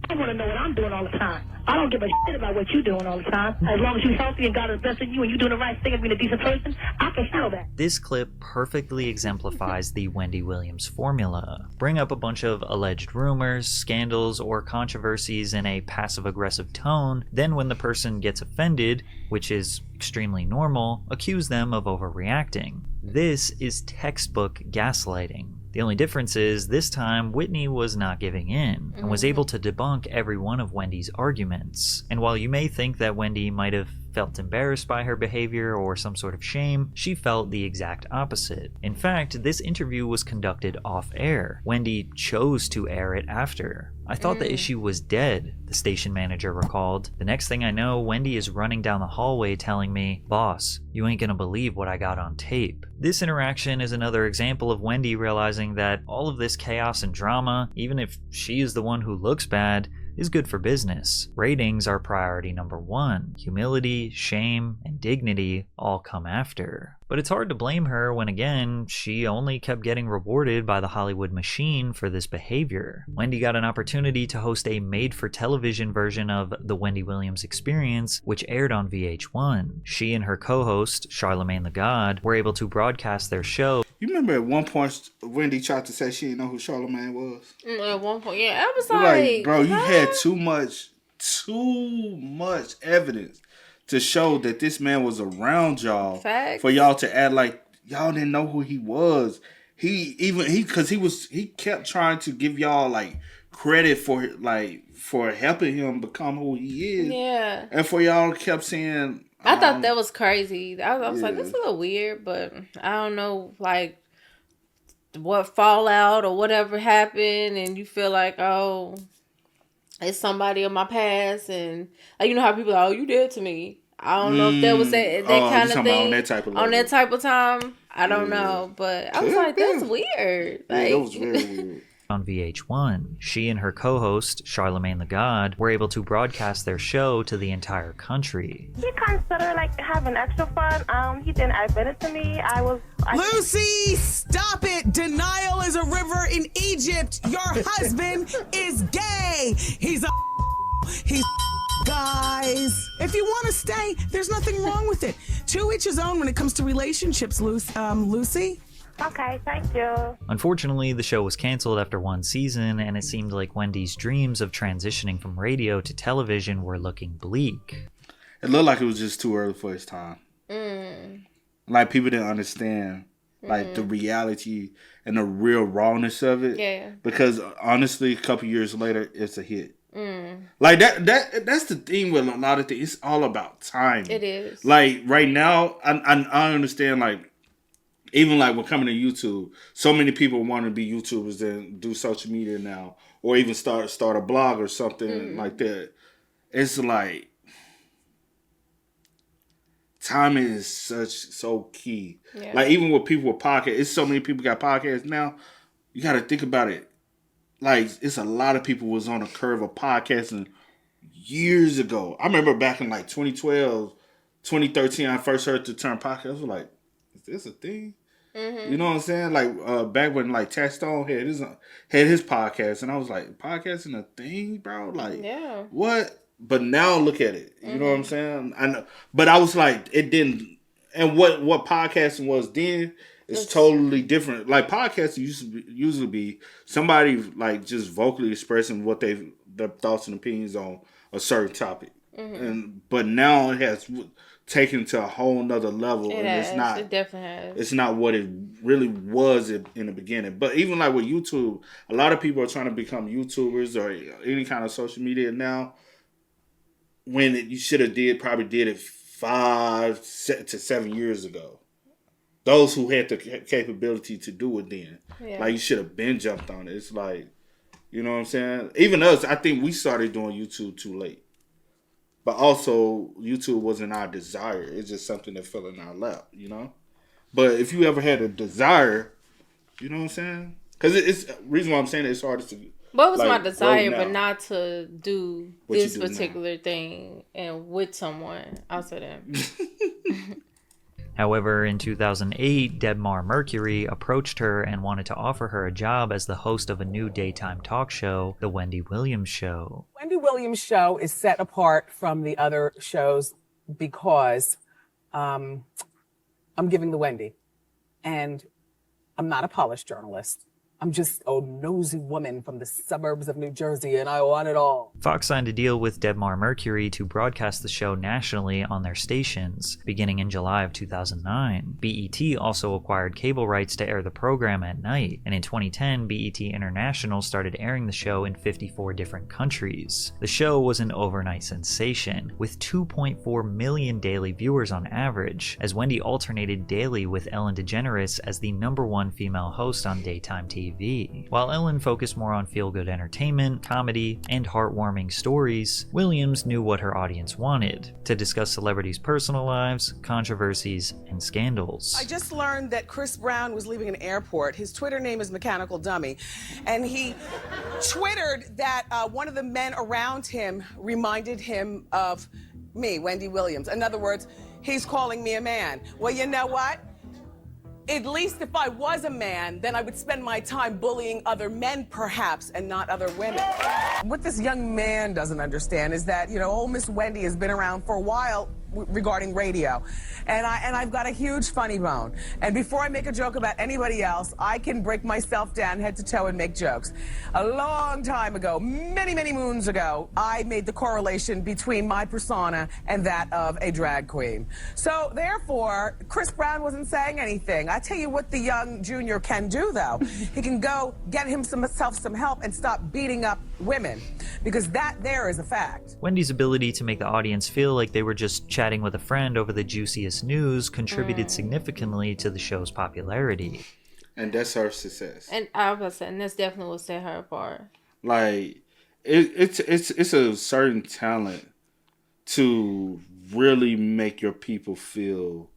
I want to know what I'm doing all the time. I don't give a shit about what you're doing all the time. As long as you're healthy and God is blessing you and you're doing the right thing and being a decent person, I can handle that. This clip perfectly exemplifies the Wendy Williams formula. Bring up a bunch of alleged rumors, scandals, or controversies in a passive-aggressive tone, then when the person gets offended, which is extremely normal, accuse them of overreacting. This is textbook gaslighting. The only difference is, this time, Whitney was not giving in, and was able to debunk every one of Wendy's arguments. And while you may think that Wendy might have felt embarrassed by her behavior or some sort of shame, she felt the exact opposite. In fact, this interview was conducted off-air. Wendy chose to air it after. I thought the issue was dead, the station manager recalled. The next thing I know, Wendy is running down the hallway telling me, "Boss, you ain't gonna believe what I got on tape." This interaction is another example of Wendy realizing that all of this chaos and drama, even if she is the one who looks bad, is good for business. Ratings are priority number one. Humility, shame, and dignity all come after. But it's hard to blame her when, again, she only kept getting rewarded by the Hollywood machine for this behavior. Wendy got an opportunity to host a made-for-television version of The Wendy Williams Experience, which aired on VH1. She and her co-host, Charlamagne the God, were able to broadcast their show. You remember at one point, Wendy tried to say she didn't know who Charlamagne was? At one point, yeah. I was like, bro, you had too much evidence to show that this man was around y'all. Facts. For y'all to act like y'all didn't know who he was. He kept trying to give y'all like credit for helping him become who he is. Yeah. And for y'all kept saying, I thought that was crazy. I was like, this is a little weird, but I don't know, like, what fallout or whatever happened, and you feel like, oh, it's somebody of my past, and like, you know how people are, oh, you did to me. I don't know if that was that kind of thing. On that type of time. I don't know, but I was like, that's weird. Like, that was very weird. On VH1, she and her co-host, Charlamagne the God, were able to broadcast their show to the entire country. He considered like having extra fun. He didn't admit it to me. Lucy, stop it! Denial is a river in Egypt. Your husband is gay. He's guys. If you want to stay, there's nothing wrong with it. To each his own when it comes to relationships, Lucy. Okay, thank you. Unfortunately, the show was canceled after one season, and it seemed like Wendy's dreams of transitioning from radio to television were looking bleak. It looked like it was just too early for its time. Like, people didn't understand like the reality and the real rawness of it. Yeah. Because honestly, a couple years later, it's a hit. Like that's the thing with a lot of things. It's all about time. It is. Like right now, I understand, like, even like we're coming to YouTube, so many people want to be YouTubers and do social media now, or even start a blog or something like that. It's like timing is so key. Yeah. Like, even with people with podcasts, it's so many people got podcasts now. You got to think about it. Like, it's a lot of people was on a curve of podcasting years ago. I remember back in like 2012, 2013, I first heard the term podcast. I was like, is this a thing? You know what I'm saying? Like back when like Tat Stone had his podcast, and I was like, podcasting a thing, bro? Like, what? But now look at it. You know what I'm saying? I know, but I was like, it didn't. And what podcasting was then is totally different. Like podcasting usually be somebody like just vocally expressing what their thoughts and opinions on a certain topic. But now it has taken to a whole nother level, It definitely has. It's not what it really was in the beginning. But even like with YouTube, a lot of people are trying to become YouTubers or any kind of social media now. When you should have probably did it 5 to 7 years ago. Those who had the capability to do it then, like you should have been jumped on it. It's like, you know what I'm saying? Even us, I think we started doing YouTube too late. But also, YouTube wasn't our desire. It's just something that fell in our lap, you know? But if you ever had a desire, you know what I'm saying? Because it's reason why I'm saying it's hardest to... What was my desire, but not to do this particular thing and with someone outside them. However, in 2008, Debmar Mercury approached her and wanted to offer her a job as the host of a new daytime talk show, The Wendy Williams Show. Wendy Williams' show is set apart from the other shows because I'm giving the Wendy. And I'm not a polished journalist. I'm just a nosy woman from the suburbs of New Jersey, and I want it all. Fox signed a deal with Debmar Mercury to broadcast the show nationally on their stations, beginning in July of 2009. BET also acquired cable rights to air the program at night, and in 2010, BET International started airing the show in 54 different countries. The show was an overnight sensation, with 2.4 million daily viewers on average, as Wendy alternated daily with Ellen DeGeneres as the #1 female host on daytime TV. While Ellen focused more on feel-good entertainment, comedy, and heartwarming stories, Williams knew what her audience wanted: to discuss celebrities' personal lives, controversies, and scandals. I just learned that Chris Brown was leaving an airport. His Twitter name is Mechanical Dummy. And he twittered that one of the men around him reminded him of me, Wendy Williams. In other words, he's calling me a man. Well, you know what? At least if I was a man, then I would spend my time bullying other men, perhaps, and not other women. What this young man doesn't understand is that, old Miss Wendy has been around for a while regarding radio. And I've got a huge funny bone. And before I make a joke about anybody else, I can break myself down head to toe and make jokes. A long time ago, many, many moons ago, I made the correlation between my persona and that of a drag queen. So therefore, Chris Brown wasn't saying anything. I tell you what the young junior can do, though. He can go get himself some help and stop beating up women, because that there is a fact. Wendy's ability to make the audience feel like they were just chatting with a friend over the juiciest news contributed significantly to the show's popularity. And that's her success. And I was saying, that's definitely what set her apart. Like, it's a certain talent to really make your people feel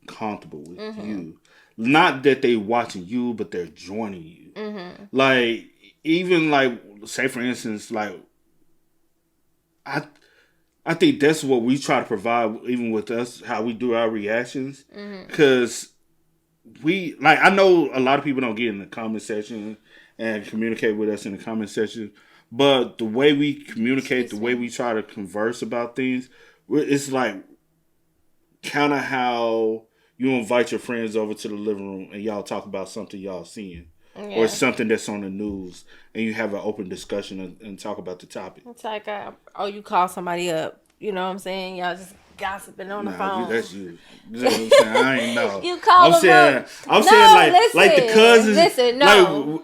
comfortable with you. Not that they watching you, but they're joining you. Like, even like, say for instance, like, I think that's what we try to provide, even with us, how we do our reactions. Because I know a lot of people don't get in the comment section and communicate with us in the comment section, but the way we communicate, the way we try to converse about things, it's like kind of how you invite your friends over to the living room and y'all talk about something y'all seeing. Yeah. Or something that's on the news, and you have an open discussion and talk about the topic. It's like, you call somebody up, you know what I'm saying? Y'all just gossiping on the phone. That's you. You know what I'm saying? I ain't know. You call them up. I'm saying like the cousins. Listen, no.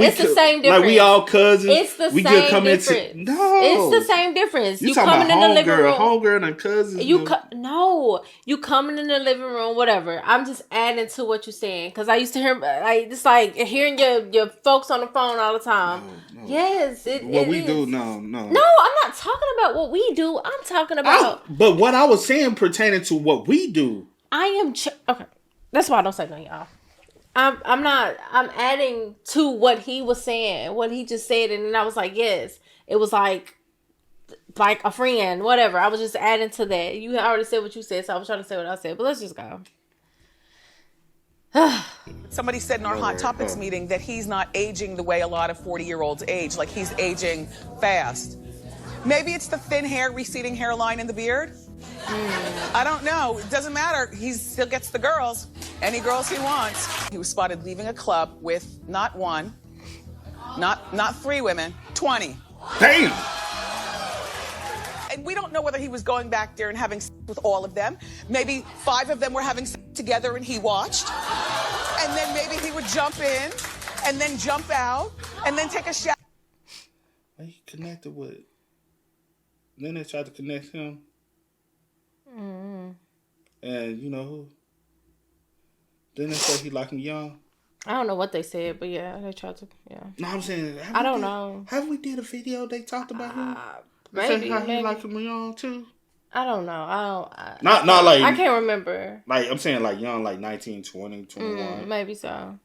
It's the same difference. Like we all cousins. It's the same difference. It's the same difference. You talking about homegirl and cousins. You coming in the living room, whatever. I'm just adding to what you're saying, because I used to hear it's like hearing your folks on the phone all the time. No. Yes, what we do. No, I'm not talking about what we do. I'm talking about. But what I was saying pertaining to what we do. Okay. That's why I don't say nothing, y'all. I'm adding to what he was saying, what he just said, and then I was like, yes. It was like a friend, whatever. I was just adding to that. You already said what you said, so I was trying to say what I said. But let's just go. Somebody said in our Hot Topics meeting that he's not aging the way a lot of 40-year-olds age, like he's aging fast. Maybe it's the thin hair, receding hairline, and the beard. I don't know. It doesn't matter. He still gets the girls, any girls he wants. He was spotted leaving a club with not one, not 3 women, 20. Damn! And we don't know whether he was going back there and having sex with all of them. Maybe 5 of them were having sex together and he watched. And then maybe he would jump in and then jump out and then take a shower. He connected with. Then they tried to connect him. And you know who? Then they said he like him young. I don't know what they said, but yeah, they tried to. Yeah. No, I'm saying. I don't know. Have we did a video they talked about him? Maybe. He like him young too. I don't know. Not like. I can't remember. Like I'm saying, like young, like 19, 20, 21. Maybe so.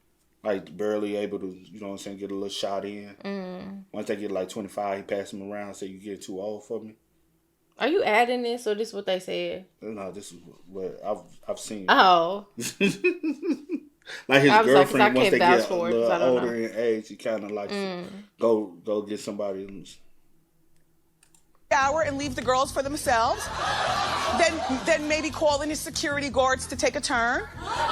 Like barely able to, you know what I'm saying, get a little shot in. Once they get like 25, he pass him around, say you get too old for me. Are you adding this or this is what they said? No, this is what I've seen. Oh. Like his girlfriend, once they get a little older in age, he kind of likes to go get somebody. Shower and leave the girls for themselves. Then maybe call in his security guards to take a turn.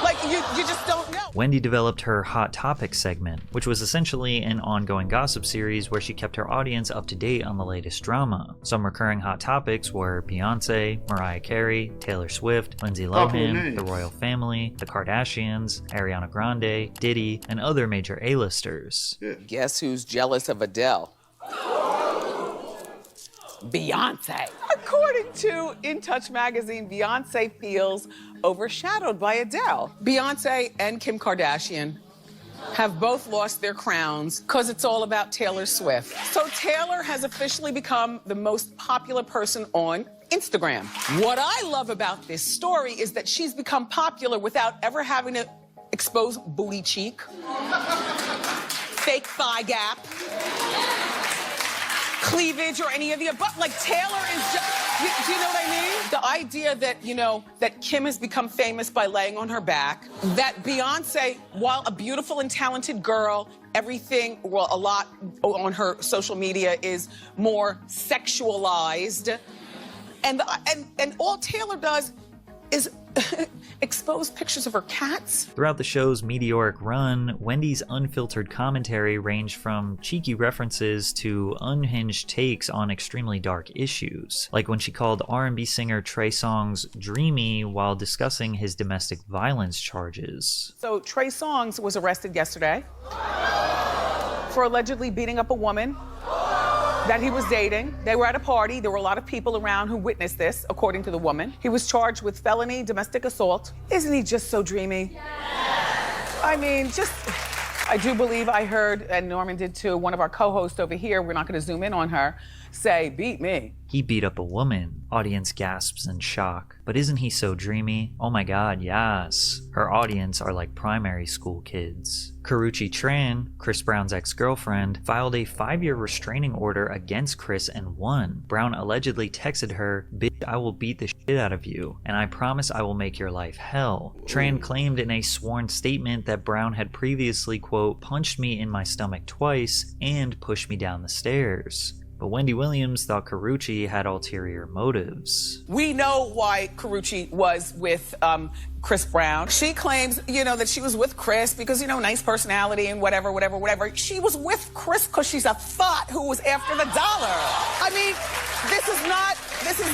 Like you just don't know. Wendy developed her Hot Topics segment, which was essentially an ongoing gossip series where she kept her audience up to date on the latest drama. Some recurring hot topics were Beyonce, Mariah Carey, Taylor Swift, Lindsay Lohan, the royal family, the Kardashians, Ariana Grande, Diddy, and other major A-listers. Guess who's jealous of Adele? Beyonce. According to In Touch magazine, Beyonce feels overshadowed by Adele. Beyonce and Kim Kardashian have both lost their crowns because it's all about Taylor Swift. So Taylor has officially become the most popular person on Instagram. What I love about this story is that she's become popular without ever having to expose booty cheek, fake thigh gap, cleavage, or any of the above. Like Taylor is just, do you know what I mean? The idea that, that Kim has become famous by laying on her back, that Beyonce, while a beautiful and talented girl, everything, well, a lot on her social media is more sexualized. And all Taylor does is expose pictures of her cats. Throughout the show's meteoric run, Wendy's unfiltered commentary ranged from cheeky references to unhinged takes on extremely dark issues, like when she called R&B singer Trey Songz dreamy while discussing his domestic violence charges. So Trey Songz was arrested yesterday for allegedly beating up a woman that he was dating. They were at a party. There were a lot of people around who witnessed this, according to the woman. He was charged with felony domestic assault. Isn't he just so dreamy? Yes. I mean, I do believe I heard, and Norman did too, one of our co-hosts over here, we're not gonna zoom in on her, say, beat me. He beat up a woman. Audience gasps in shock. But isn't he so dreamy? Oh my god, yes. Her audience are like primary school kids. Karrueche Tran, Chris Brown's ex-girlfriend, filed a 5-year restraining order against Chris and won. Brown allegedly texted her, "Bitch, I will beat the shit out of you, and I promise I will make your life hell." Tran claimed in a sworn statement that Brown had previously, quote, punched me in my stomach twice and pushed me down the stairs. But Wendy Williams thought Karrueche had ulterior motives. We know why Karrueche was with Chris Brown. She claims, that she was with Chris because, nice personality and whatever. She was with Chris because she's a thought who was after the dollar. I mean, this is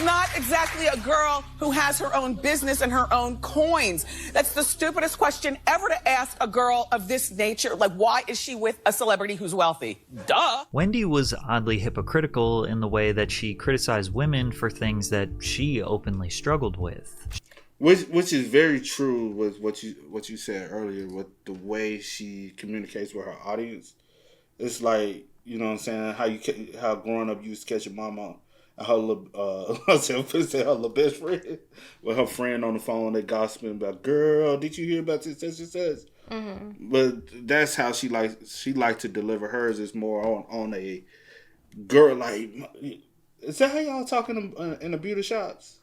not exactly a girl who has her own business and her own coins. That's the stupidest question ever to ask a girl of this nature. Like, why is she with a celebrity who's wealthy? Duh. Wendy was oddly hypocritical in the way that she criticized women for things that she openly struggled with. Which is very true with what you said earlier, with the way she communicates with her audience. It's like, you know what I'm saying, how growing up you used to catch your mama and her little, her little best friend with her friend on the phone, they gossiping about, girl, did you hear about this, such and such? Mm-hmm. But that's how she liked to deliver hers, is more on a girl, like, is that how y'all talking in the beauty shops?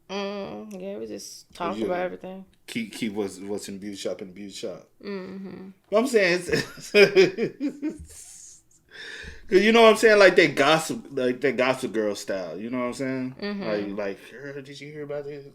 Yeah, we just talk about everything. Keep what's in the beauty shop in the beauty shop. Mm-hmm. What I'm saying is, cause you know what I'm saying, like that gossip girl style. You know what I'm saying? Mm-hmm. Like, girl, did you hear about this?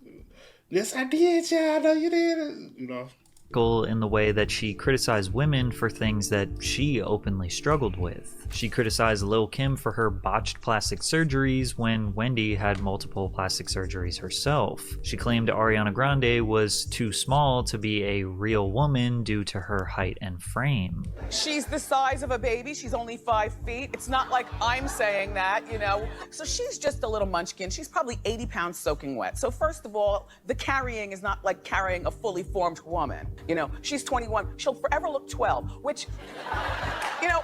Yes, I did, child. I know you did. You know. In the way that she criticized women for things that she openly struggled with. She criticized Lil' Kim for her botched plastic surgeries when Wendy had multiple plastic surgeries herself. She claimed Ariana Grande was too small to be a real woman due to her height and frame. She's the size of a baby. She's only 5 feet. It's not like I'm saying that, you know. So she's just a little munchkin. She's probably 80 pounds soaking wet. So first of all, the carrying is not like carrying a fully formed woman. You know, she's 21. She'll forever look 12, which, you know,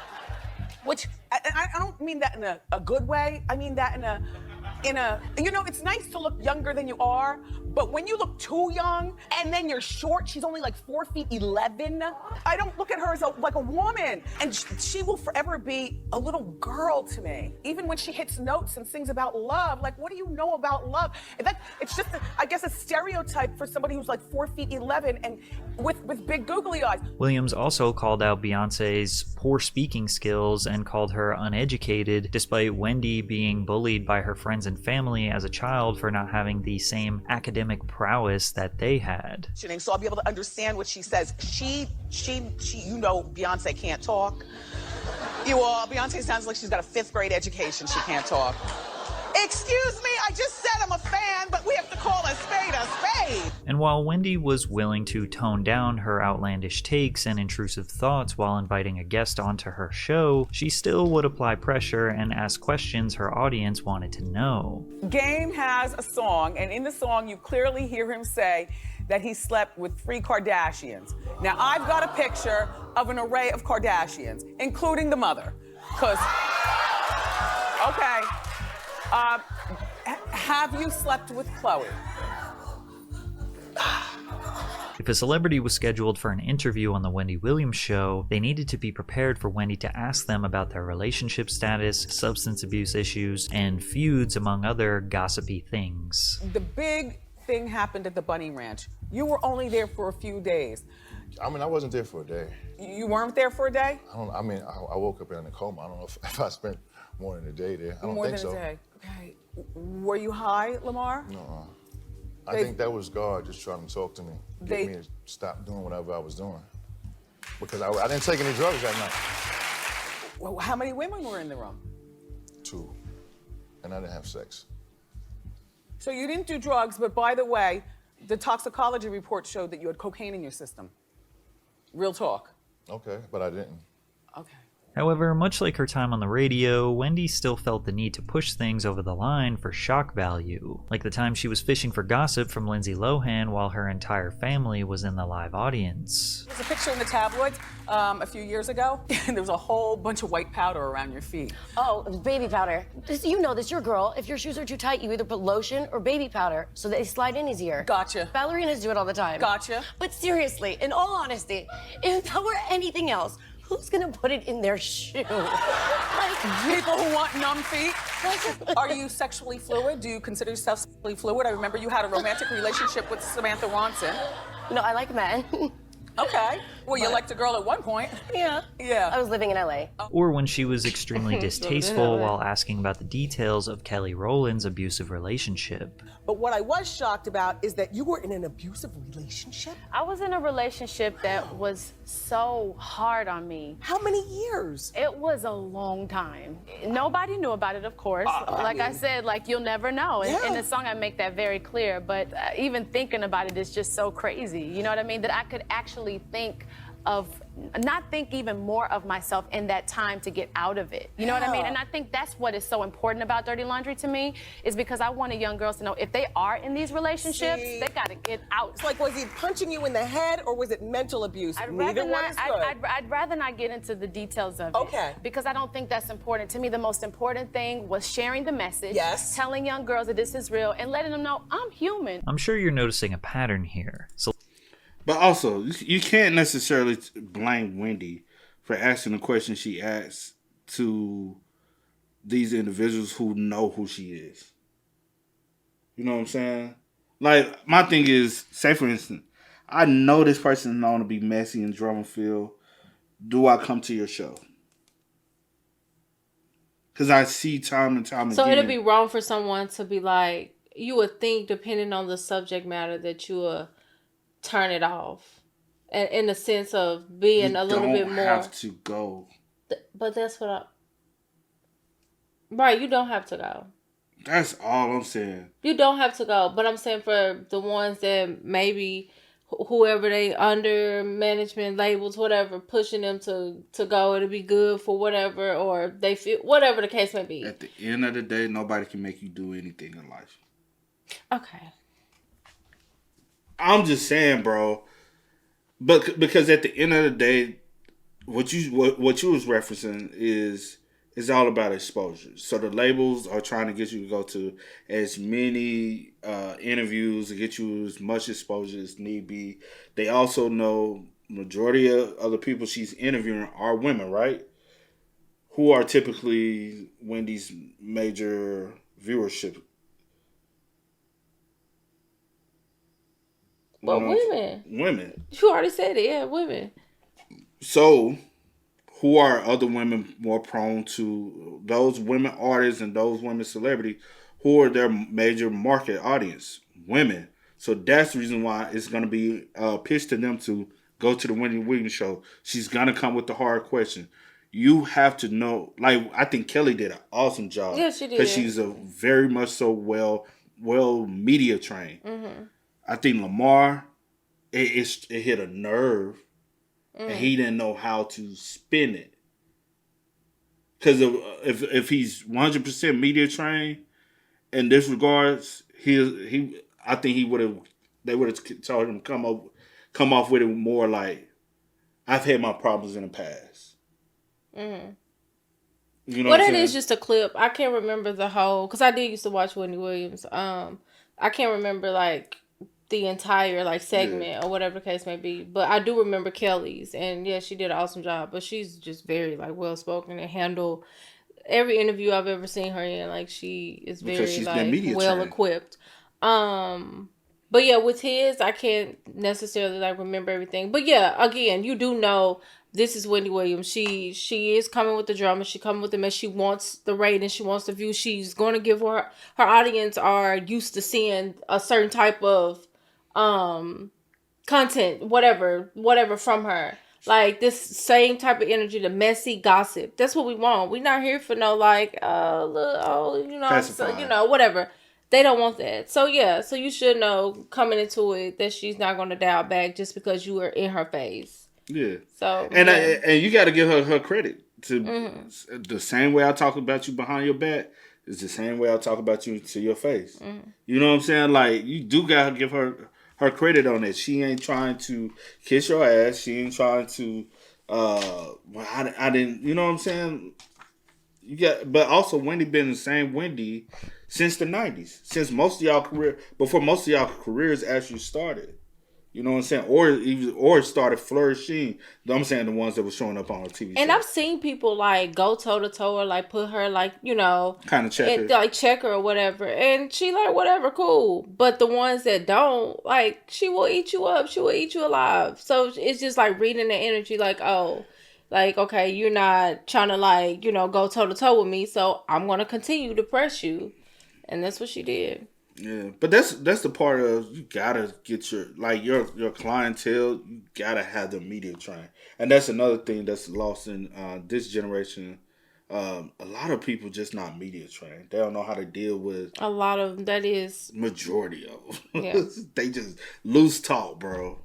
I don't mean that in a good way. I mean that in a, you know, it's nice to look younger than you are, but when you look too young and then you're short, she's only like 4 feet 11. I don't look at her as like a woman, and she will forever be a little girl to me. Even when she hits notes and sings about love, like, what do you know about love? It's just, I guess, a stereotype for somebody who's like 4 feet 11 and with big googly eyes. Williams also called out Beyonce's poor speaking skills and called her uneducated, despite Wendy being bullied by her friends and family as a child for not having the same academic prowess that they had. So I'll be able to understand what she says. She, you know, Beyonce can't talk. Beyonce sounds like she's got a 5th grade education. She can't talk. Excuse me, I just said I'm a fan, but we have to call a spade a spade. And while Wendy was willing to tone down her outlandish takes and intrusive thoughts while inviting a guest onto her show, she still would apply pressure and ask questions her audience wanted to know. Game has a song, and in the song you clearly hear him say that he slept with 3 Kardashians. Now I've got a picture of an array of Kardashians, including the mother, because, okay. Have you slept with Khloe? If a celebrity was scheduled for an interview on the Wendy Williams show, they needed to be prepared for Wendy to ask them about their relationship status, substance abuse issues, and feuds, among other gossipy things. The big thing happened at the Bunny Ranch. You were only there for a few days. I mean, I wasn't there for a day. You weren't there for a day? I woke up in a coma. I don't know if I spent more than a day there. I don't more think than so. A day. Okay. Were you high, Lamar? No. I think that was God just trying to talk to me, get me to stop doing whatever I was doing. Because I didn't take any drugs that night. Well, how many women were in the room? 2. And I didn't have sex. So you didn't do drugs, but by the way, the toxicology report showed that you had cocaine in your system. Real talk. Okay, but I didn't. Okay. However, much like her time on the radio, Wendy still felt the need to push things over the line for shock value, like the time she was fishing for gossip from Lindsay Lohan while her entire family was in the live audience. There's a picture in the tabloids a few years ago, and there was a whole bunch of white powder around your feet. Oh, baby powder. You know this, you're a girl. If your shoes are too tight, you either put lotion or baby powder so they slide in easier. Gotcha. Ballerinas do it all the time. Gotcha. But seriously, in all honesty, if that were anything else, who's gonna put it in their shoe? People who want numb feet? Are you sexually fluid? Do you consider yourself sexually fluid? I remember you had a romantic relationship with Samantha Ronson. No, I like men. Okay. Well, you liked a girl at one point. Yeah. Yeah. I was living in LA. Or when she was extremely distasteful while asking about the details of Kelly Rowland's abusive relationship. But what I was shocked about is that you were in an abusive relationship? I was in a relationship that was so hard on me. How many years? It was a long time. Nobody knew about it, of course. I said, you'll never know. In the song, I make that very clear. But even thinking about it is just so crazy. You know what I mean? That I could actually not think even more of myself in that time to get out of it. You know what I mean? And I think that's what is so important about Dirty Laundry to me, is because I wanted young girls to know if they are in these relationships, they gotta get out. It's like, was he punching you in the head or was it mental abuse? Neither one is good. I'd rather not get into the details of it. Because I don't think that's important. To me, the most important thing was sharing the message, telling young girls that this is real, and letting them know I'm human. I'm sure you're noticing a pattern here. But also, you can't necessarily blame Wendy for asking the question she asked to these individuals who know who she is. You know what I'm saying? Like, my thing is, say for instance, I know this person is known to be messy and drama-filled. Do I come to your show? Because I see time and time So again. it'd be wrong for someone to be like, you would think, depending on the subject matter, that you would turn it off. And in the sense of being a little bit more. You don't have to go. But that's what I... Right, you don't have to go. That's all I'm saying. You don't have to go. But I'm saying for the ones that maybe whoever they under management labels, whatever, pushing them to go, it'll be good for whatever, or they feel, whatever the case may be. At the end of the day, nobody can make you do anything in life. Okay. I'm just saying, bro. But because at the end of the day, what you was referencing is all about exposure. So the labels are trying to get you to go to as many interviews to get you as much exposure as need be. They also know majority of the people she's interviewing are women, right? Who are typically Wendy's major viewership. But women. Women. You already said it, yeah, women. So, who are other women more prone to, those women artists and those women celebrities, who are their major market audience? Women. So that's the reason why it's going to be pitched to them to go to the Wendy Williams show. She's going to come with the hard question. You have to know, like, I think Kelly did an awesome job. Yeah, she did. Because she's a very much so well media trained. Mm-hmm. I think Lamar, it hit a nerve, and he didn't know how to spin it. Because if he's 100% media trained in this regards, I think they would have told him to come off with it more like, I've had my problems in the past. Mm-hmm. You know what what it is just a clip. I can't remember the whole, because I did used to watch Wendy Williams. I can't remember like the entire like segment or whatever the case may be, but I do remember Kelly's, and yeah, she did an awesome job. But she's just very like well spoken and handle every interview I've ever seen her in. Like she is very like well equipped. But yeah, with his, I can't necessarily like remember everything. But yeah, again, you do know this is Wendy Williams. She is coming with the drama. She coming with the mess. She wants the rating. She wants the view. She's going to give her audience are used to seeing a certain type of content, whatever from her. Like this same type of energy, the messy gossip. That's what we want. We're not here for no like, whatever. They don't want that. So yeah, so you should know coming into it that she's not going to dial back just because you were in her face. Yeah. So and you got to give her credit. To the same way I talk about you behind your back is the same way I talk about you to your face. Mm-hmm. You know what I'm saying? Like you do got to give her credit on it. She ain't trying to kiss your ass. She ain't trying to. I didn't. You know what I'm saying? But also Wendy been the same Wendy since the 90s. Since before most of y'all careers actually started. You know what I'm saying? Or started flourishing. I'm saying the ones that were showing up on the TV. And I've seen people like go toe to toe or like put her like, kind of check her. Like check her or whatever. And she like, whatever, cool. But the ones that don't, like, she will eat you up. She will eat you alive. So it's just like reading the energy like, oh, like, okay, you're not trying to like, go toe to toe with me. So I'm going to continue to press you. And that's what she did. Yeah, but that's the part of you gotta get your clientele. You gotta have the media trained, and that's another thing that's lost in this generation. A lot of people just not media trained. They don't know how to deal with a lot of that is majority of them. Yeah. They just loose talk, bro.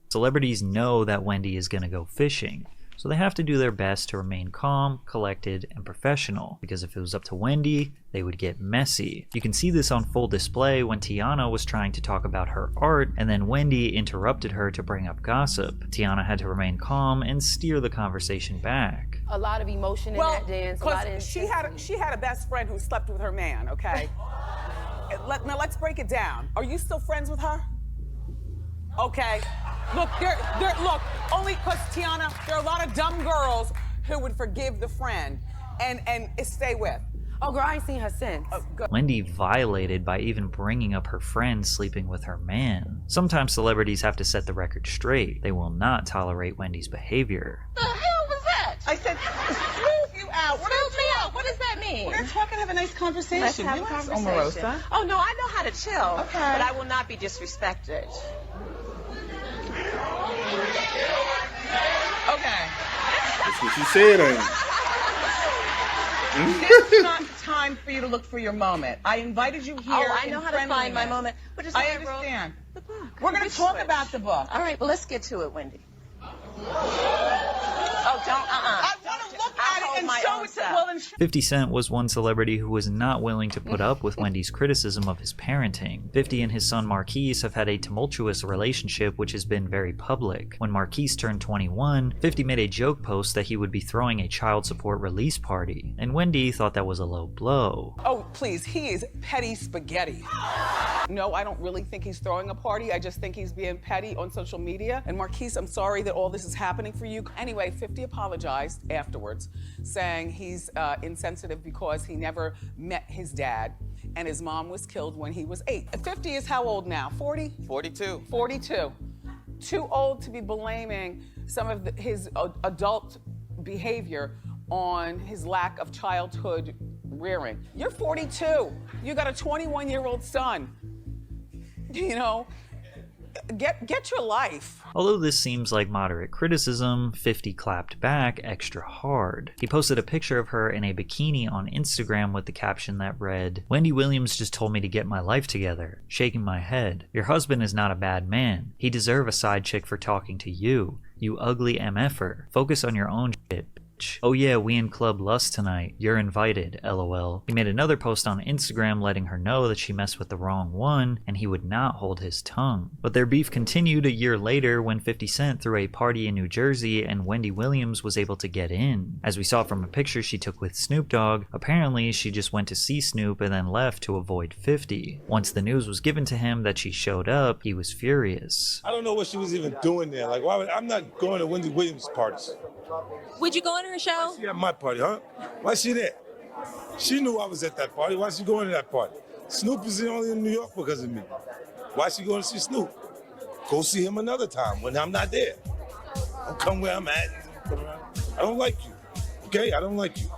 Celebrities know that Wendy is gonna go fishing. So they have to do their best to remain calm, collected, and professional, because if it was up to Wendy, they would get messy. You can see this on full display when Tiana was trying to talk about her art, and then Wendy interrupted her to bring up gossip. Tiana had to remain calm and steer the conversation back. A lot of emotion in that dance. She had a best friend who slept with her man, okay? Now let's break it down. Are you still friends with her? Okay. Look, only because, Tiana, there are a lot of dumb girls who would forgive the friend and stay with. Oh, girl, I ain't seen her since. Wendy violated by even bringing up her friend sleeping with her man. Sometimes celebrities have to set the record straight. They will not tolerate Wendy's behavior. The hell was that? I said, smooth you out. What does that mean? We're talking, have a nice conversation. Let's have a conversation. Omarosa. Oh, no, I know how to chill. Okay. But I will not be disrespected. Okay. That's what you said, ain't It's not time for you to look for your moment. I invited you here. Oh, I know how to find my moment. What is I that, understand. The book. We're going to talk about the book. All right, well, let's get to it, Wendy. Oh, don't, I want to look at it and show it to, well, and 50 Cent was one celebrity who was not willing to put up with Wendy's criticism of his parenting. 50 and his son Marquise have had a tumultuous relationship which has been very public. When Marquise turned 21, 50 made a joke post that he would be throwing a child support release party, and Wendy thought that was a low blow. Oh, please, he is petty spaghetti. No, I don't really think he's throwing a party. I just think he's being petty on social media. And Marquise, I'm sorry that all this is happening for you. Anyway, 50 apologized afterwards, saying he's insensitive because he never met his dad and his mom was killed when he was 8. 50 is how old now? 40? 42. 42. Too old to be blaming some of his adult behavior on his lack of childhood rearing. You're 42. You got a 21-year-old son. You know, get your life. Although this seems like moderate criticism, 50 clapped back extra hard. He posted a picture of her in a bikini on Instagram with the caption that read, "Wendy Williams just told me to get my life together. Shaking my head. Your husband is not a bad man. He deserve a side chick for talking to you. You ugly MFer. Focus on your own shit. Oh yeah, we in Club Lust tonight. You're invited, LOL. He made another post on Instagram letting her know that she messed with the wrong one and he would not hold his tongue. But their beef continued a year later when 50 Cent threw a party in New Jersey and Wendy Williams was able to get in. As we saw from a picture she took with Snoop Dogg, apparently she just went to see Snoop and then left to avoid 50. Once the news was given to him that she showed up, he was furious. I don't know what she was even doing there. Like, why I'm not going to Wendy Williams' parties. Would you go on her show? She at my party, huh? Why she there? She knew I was at that party. Why she going to that party? Snoop is only in New York because of me. Why she going to see Snoop? Go see him another time when I'm not there. Don't come where I'm at. I don't like you, okay? I don't like you.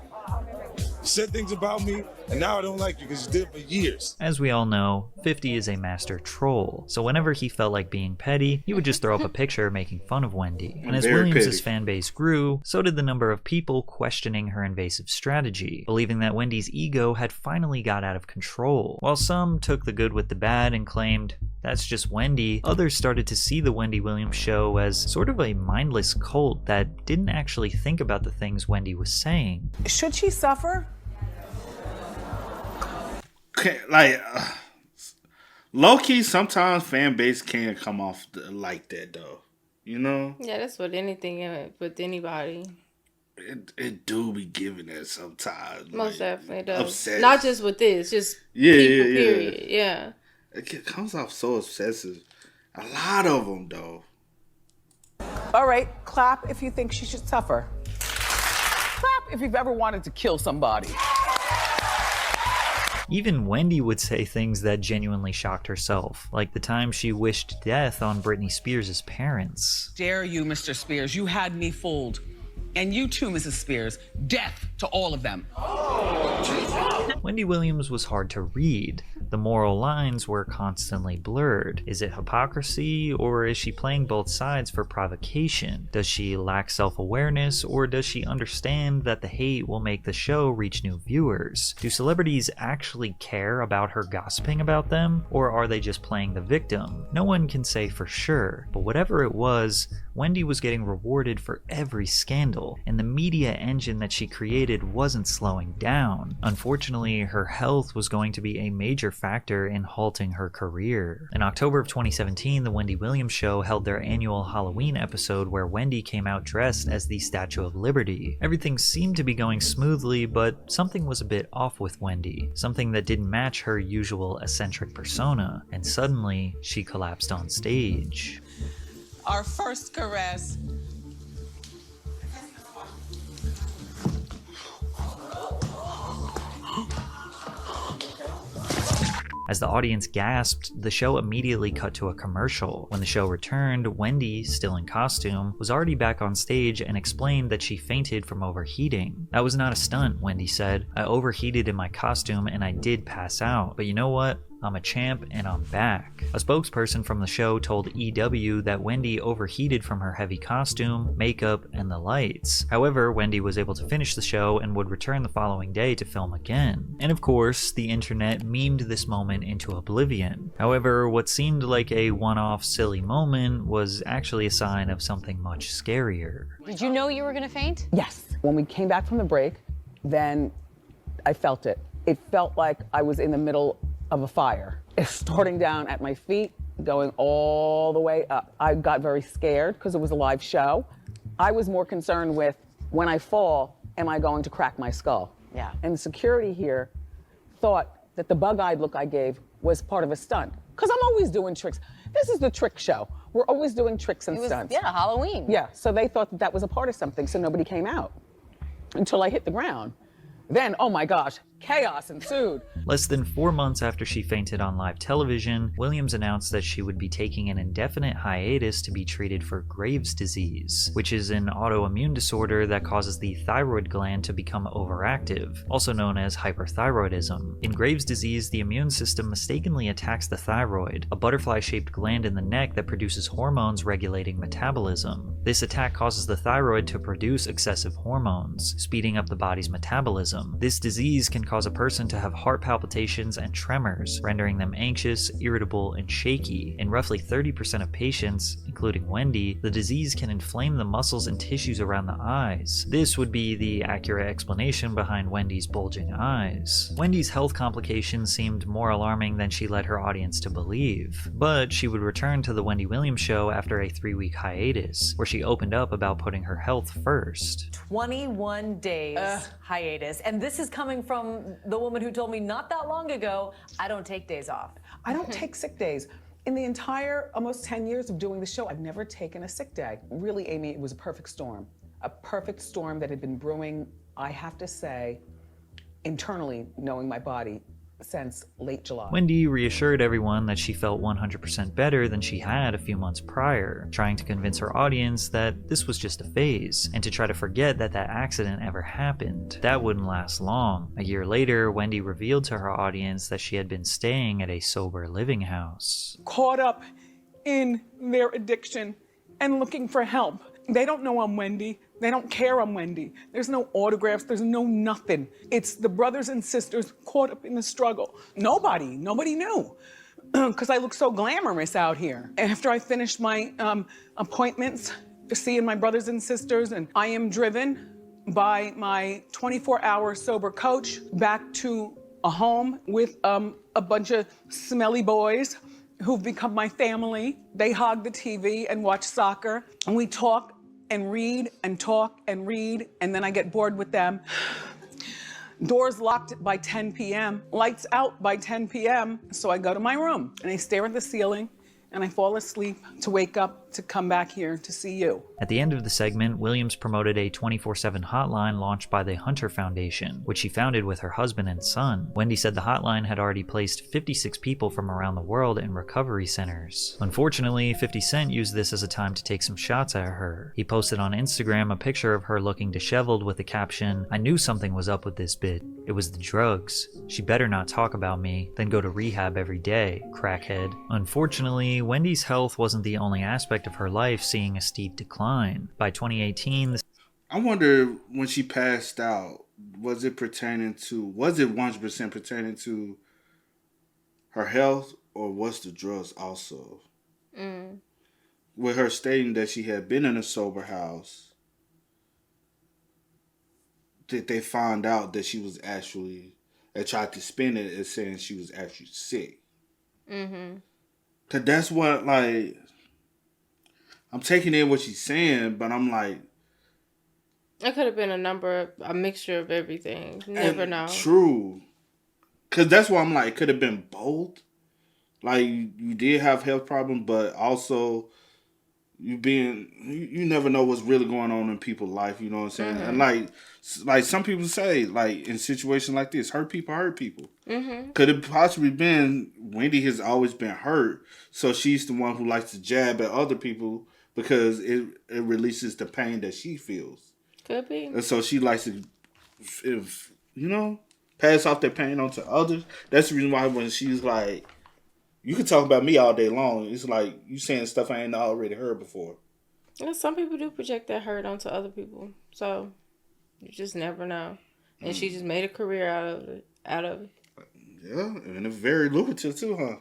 You said things about me, and now I don't like you because you did it for years. As we all know, 50 is a master troll, so whenever he felt like being petty, he would just throw up a picture making fun of Wendy. And as Williams' fan base grew, so did the number of people questioning her invasive strategy, believing that Wendy's ego had finally got out of control. While some took the good with the bad and claimed, that's just Wendy, others started to see the Wendy Williams show as sort of a mindless cult that didn't actually think about the things Wendy was saying. Should she suffer? Like, low-key, sometimes fan base can't come off like that, though. You know? Yeah, that's with anything, with anybody. It do be giving that sometimes. Most like, definitely does. Obsessed. Not just with this, just people, period. Yeah. It comes off so obsessive. A lot of them, though. All right, clap if you think she should suffer. Clap if you've ever wanted to kill somebody. Even Wendy would say things that genuinely shocked herself, like the time she wished death on Britney Spears' parents. Dare you, Mr. Spears, you had me fooled. And you too, Mrs. Spears. Death to all of them. Wendy Williams was hard to read. The moral lines were constantly blurred. Is it hypocrisy, or is she playing both sides for provocation? Does she lack self-awareness, or does she understand that the hate will make the show reach new viewers? Do celebrities actually care about her gossiping about them, or are they just playing the victim? No one can say for sure, but whatever it was, Wendy was getting rewarded for every scandal, and the media engine that she created wasn't slowing down. Unfortunately, her health was going to be a major factor in halting her career. In October of 2017, the Wendy Williams Show held their annual Halloween episode where Wendy came out dressed as the Statue of Liberty. Everything seemed to be going smoothly, but something was a bit off with Wendy, something that didn't match her usual eccentric persona, and suddenly she collapsed on stage. Our first caress. As the audience gasped, the show immediately cut to a commercial. When the show returned, Wendy, still in costume, was already back on stage and explained that she fainted from overheating. "That was not a stunt," Wendy said. "I overheated in my costume and I did pass out. But you know what? I'm a champ and I'm back." A spokesperson from the show told EW that Wendy overheated from her heavy costume, makeup, and the lights. However, Wendy was able to finish the show and would return the following day to film again. And of course, the internet memed this moment into oblivion. However, what seemed like a one-off silly moment was actually a sign of something much scarier. Did you know you were gonna faint? Yes. When we came back from the break, then I felt it. It felt like I was in the middle of a fire. It's starting down at my feet, going all the way up. I got very scared because it was a live show. I was more concerned with, when I fall, am I going to crack my skull? Yeah. And security here thought that the bug-eyed look I gave was part of a stunt. Because I'm always doing tricks. This is the trick show. We're always doing tricks and stunts. Yeah, Halloween. Yeah, so they thought that that was a part of something, so nobody came out until I hit the ground. Then, oh my gosh, chaos ensued. Less than 4 months after she fainted on live television, Williams announced that she would be taking an indefinite hiatus to be treated for Graves' disease, which is an autoimmune disorder that causes the thyroid gland to become overactive, also known as hyperthyroidism. In Graves' disease, the immune system mistakenly attacks the thyroid, a butterfly-shaped gland in the neck that produces hormones regulating metabolism. This attack causes the thyroid to produce excessive hormones, speeding up the body's metabolism. This disease can cause a person to have heart palpitations and tremors, rendering them anxious, irritable, and shaky. In roughly 30% of patients, including Wendy, the disease can inflame the muscles and tissues around the eyes. This would be the accurate explanation behind Wendy's bulging eyes. Wendy's health complications seemed more alarming than she led her audience to believe, but she would return to the Wendy Williams Show after a 3-week hiatus, where she opened up about putting her health first. 21 days hiatus. And this is coming from the woman who told me not that long ago, I don't take days off. I don't take sick days. In the entire almost 10 years of doing the show, I've never taken a sick day. Really, Amy, it was a perfect storm. A perfect storm that had been brewing, I have to say, internally, knowing my body, since late July. Wendy reassured everyone that she felt 100% better than she had a few months prior, trying to convince her audience that this was just a phase, and to try to forget that that accident ever happened. That wouldn't last long. A year later, Wendy revealed to her audience that she had been staying at a sober living house. Caught up in their addiction and looking for help. They don't know I'm Wendy. They don't care I'm Wendy. There's no autographs, there's no nothing. It's the brothers and sisters caught up in the struggle. Nobody knew. Because I look so glamorous out here. After I finished my appointments, seeing my brothers and sisters, and I am driven by my 24-hour sober coach back to a home with a bunch of smelly boys who've become my family. They hog the TV and watch soccer, and we talk and read and talk and read, and then I get bored with them. Doors locked by 10 p.m., lights out by 10 p.m., so I go to my room and I stare at the ceiling and I fall asleep to wake up to come back here to see you. At the end of the segment, Williams promoted a 24/7 hotline launched by the Hunter Foundation, which she founded with her husband and son. Wendy said the hotline had already placed 56 people from around the world in recovery centers. Unfortunately, 50 Cent used this as a time to take some shots at her. He posted on Instagram a picture of her looking disheveled with the caption, "I knew something was up with this bitch. It was the drugs. She better not talk about me, then go to rehab every day, crackhead." Unfortunately, Wendy's health wasn't the only aspect of her life seeing a steep decline. By 2018, I wonder when she passed out, was it 100% pertaining to her health, or was the drugs also? With her stating that she had been in a sober house, did they find out that she was actually, they tried to spin it as saying she was actually sick? Cause that's what, like, I'm taking in what she's saying, but I'm like, it could have been a mixture of everything. You never know. True. Cause that's why I'm like, it could have been both. Like, you did have health problems, but also you never know what's really going on in people's life, you know what I'm saying? And like some people say, like in situations like this, hurt people. Could it possibly been Wendy has always been hurt, so she's the one who likes to jab at other people because it releases the pain that she feels. Could be. And so she likes to, pass off that pain onto others. That's the reason why when she's like, you can talk about me all day long. It's like you saying stuff I ain't already heard before. Yeah, some people do project that hurt onto other people, so you just never know. And she just made a career out of it. Yeah, and it's very lucrative too, huh?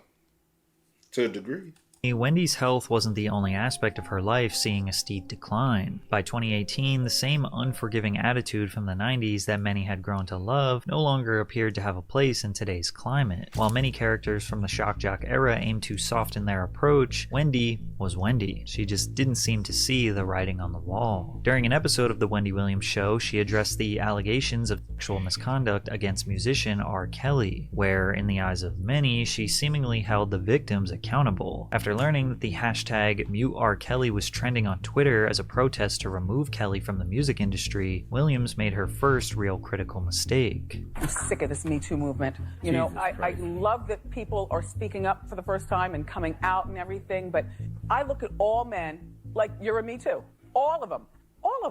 To a degree. Wendy's health wasn't the only aspect of her life seeing a steep decline. By 2018, the same unforgiving attitude from the 90s that many had grown to love no longer appeared to have a place in today's climate. While many characters from the shock jock era aimed to soften their approach, Wendy was Wendy. She just didn't seem to see the writing on the wall. During an episode of The Wendy Williams Show, she addressed the allegations of sexual misconduct against musician R. Kelly, where, in the eyes of many, she seemingly held the victims accountable. After learning that the hashtag #MuteRKelly was trending on Twitter as a protest to remove Kelly from the music industry, Williams made her first real critical mistake. I'm sick of this Me Too movement. You know, I love that people are speaking up for the first time and coming out and everything, but I look at all men like you're a Me Too. All of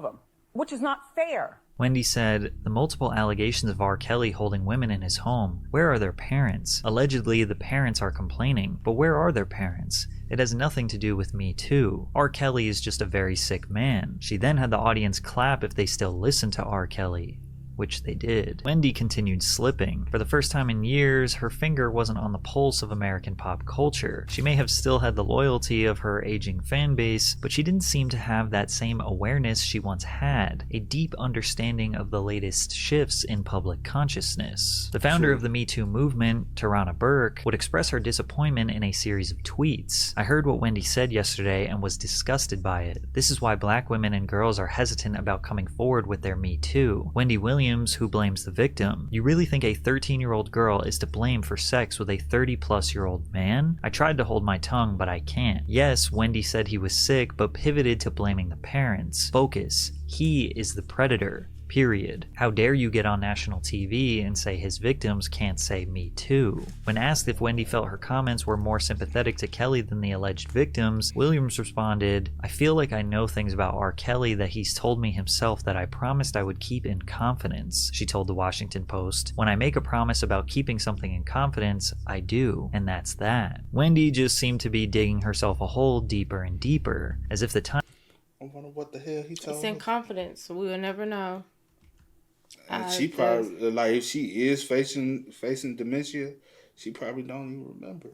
them, which is not fair. Wendy said, the multiple allegations of R. Kelly holding women in his home, where are their parents? Allegedly, the parents are complaining, but where are their parents? It has nothing to do with Me Too. R. Kelly is just a very sick man. She then had the audience clap if they still listened to R. Kelly, which they did. Wendy continued slipping. For the first time in years, her finger wasn't on the pulse of American pop culture. She may have still had the loyalty of her aging fan base, but she didn't seem to have that same awareness she once had, a deep understanding of the latest shifts in public consciousness. The founder of the Me Too movement, Tarana Burke, would express her disappointment in a series of tweets. I heard what Wendy said yesterday and was disgusted by it. This is why black women and girls are hesitant about coming forward with their Me Too. Wendy Williams, who blames the victim. You really think a 13-year-old girl is to blame for sex with a 30-plus-year-old man? I tried to hold my tongue, but I can't. Yes, Wendy said he was sick, but pivoted to blaming the parents. Focus. He is the predator. Period. How dare you get on national TV and say his victims can't say Me Too? When asked if Wendy felt her comments were more sympathetic to Kelly than the alleged victims, Williams responded, I feel like I know things about R. Kelly that he's told me himself that I promised I would keep in confidence, she told the Washington Post. When I make a promise about keeping something in confidence, I do, and that's that. Wendy just seemed to be digging herself a hole deeper and deeper, as if the time... I wonder what the hell he told It's in confidence, so we will never know. She probably, like, if she is facing dementia, she probably don't even remember.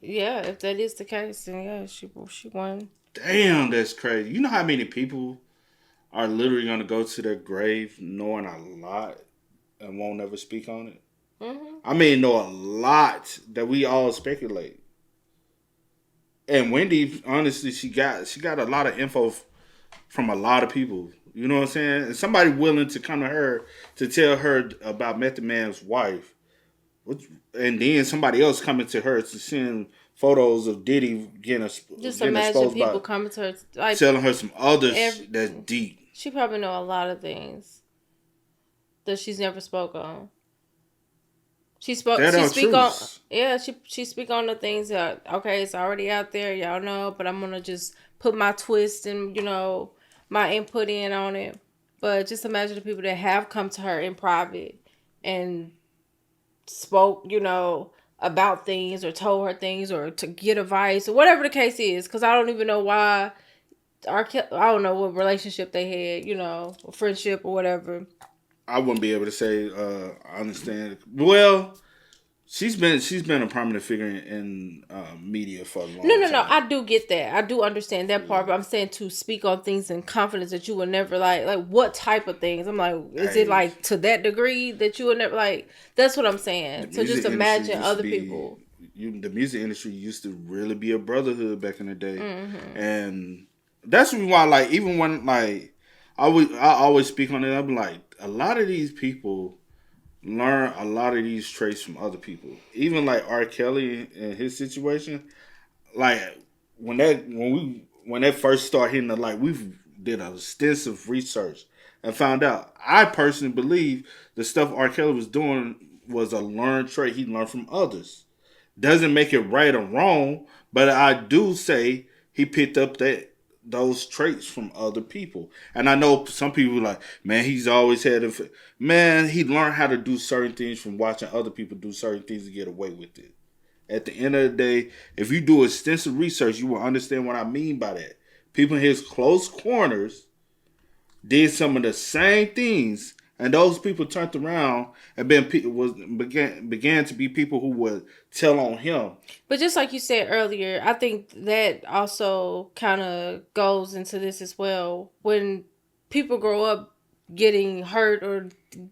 Yeah, if that is the case, then yeah, she won. Damn, that's crazy. You know how many people are literally going to go to their grave knowing a lot and won't ever speak on it? Mm-hmm. I mean, know a lot that we all speculate. And Wendy, honestly, she got a lot of info from a lot of people. You know what I'm saying? And somebody willing to come to her to tell her about Method Man's wife. And then somebody else coming to her to send photos of Diddy getting just imagine people coming to her, like, telling her some others that's deep. She probably know a lot of things that she's never spoke on. She speak on the things that, okay, it's already out there, y'all know, but I'm gonna just put my twist and, you know, my input in on it. But just imagine the people that have come to her in private and spoke, you know, about things or told her things or to get advice or whatever the case is. Because I don't even know why, I don't know what relationship they had, you know, or friendship or whatever. I wouldn't be able to say I understand. Well, she's been a prominent figure in media for a long time. No. I do get that. I do understand that part. But I'm saying to speak on things in confidence that you would never like what type of things? I'm like, is it like to that degree that you would never like? That's what I'm saying. So just imagine other people. The music industry used to really be a brotherhood back in the day, and that's why, like, even when like I always speak on it, I'm like, a lot of these people learn a lot of these traits from other people. Even like R. Kelly and his situation, like when when that first started hitting the light, we did an extensive research and found out. I personally believe the stuff R. Kelly was doing was a learned trait he learned from others. Doesn't make it right or wrong, but I do say he picked up those traits from other people. And I know some people are like, man, he's always had it. Man, he learned how to do certain things from watching other people do certain things to get away with it. At the end of the day, if you do extensive research, you will understand what I mean by that. People in his close corners did some of the same things, and those people turned around and began to be people who would tell on him. But just like you said earlier, I think that also kind of goes into this as well. When people grow up getting hurt or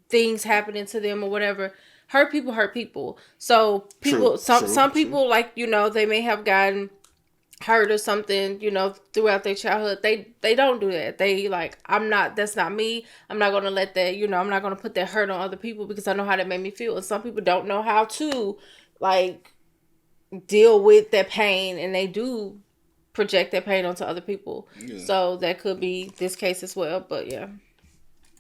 things happening to them or whatever, hurt people. So people, some people, like, you know, they may have gotten hurt or something, you know, throughout their childhood. They don't do that. They like, that's not me. I'm not going to let that, you know, I'm not going to put that hurt on other people because I know how that made me feel. And some people don't know how to like deal with that pain, and they do project that pain onto other people. Yeah. So that could be this case as well, but yeah.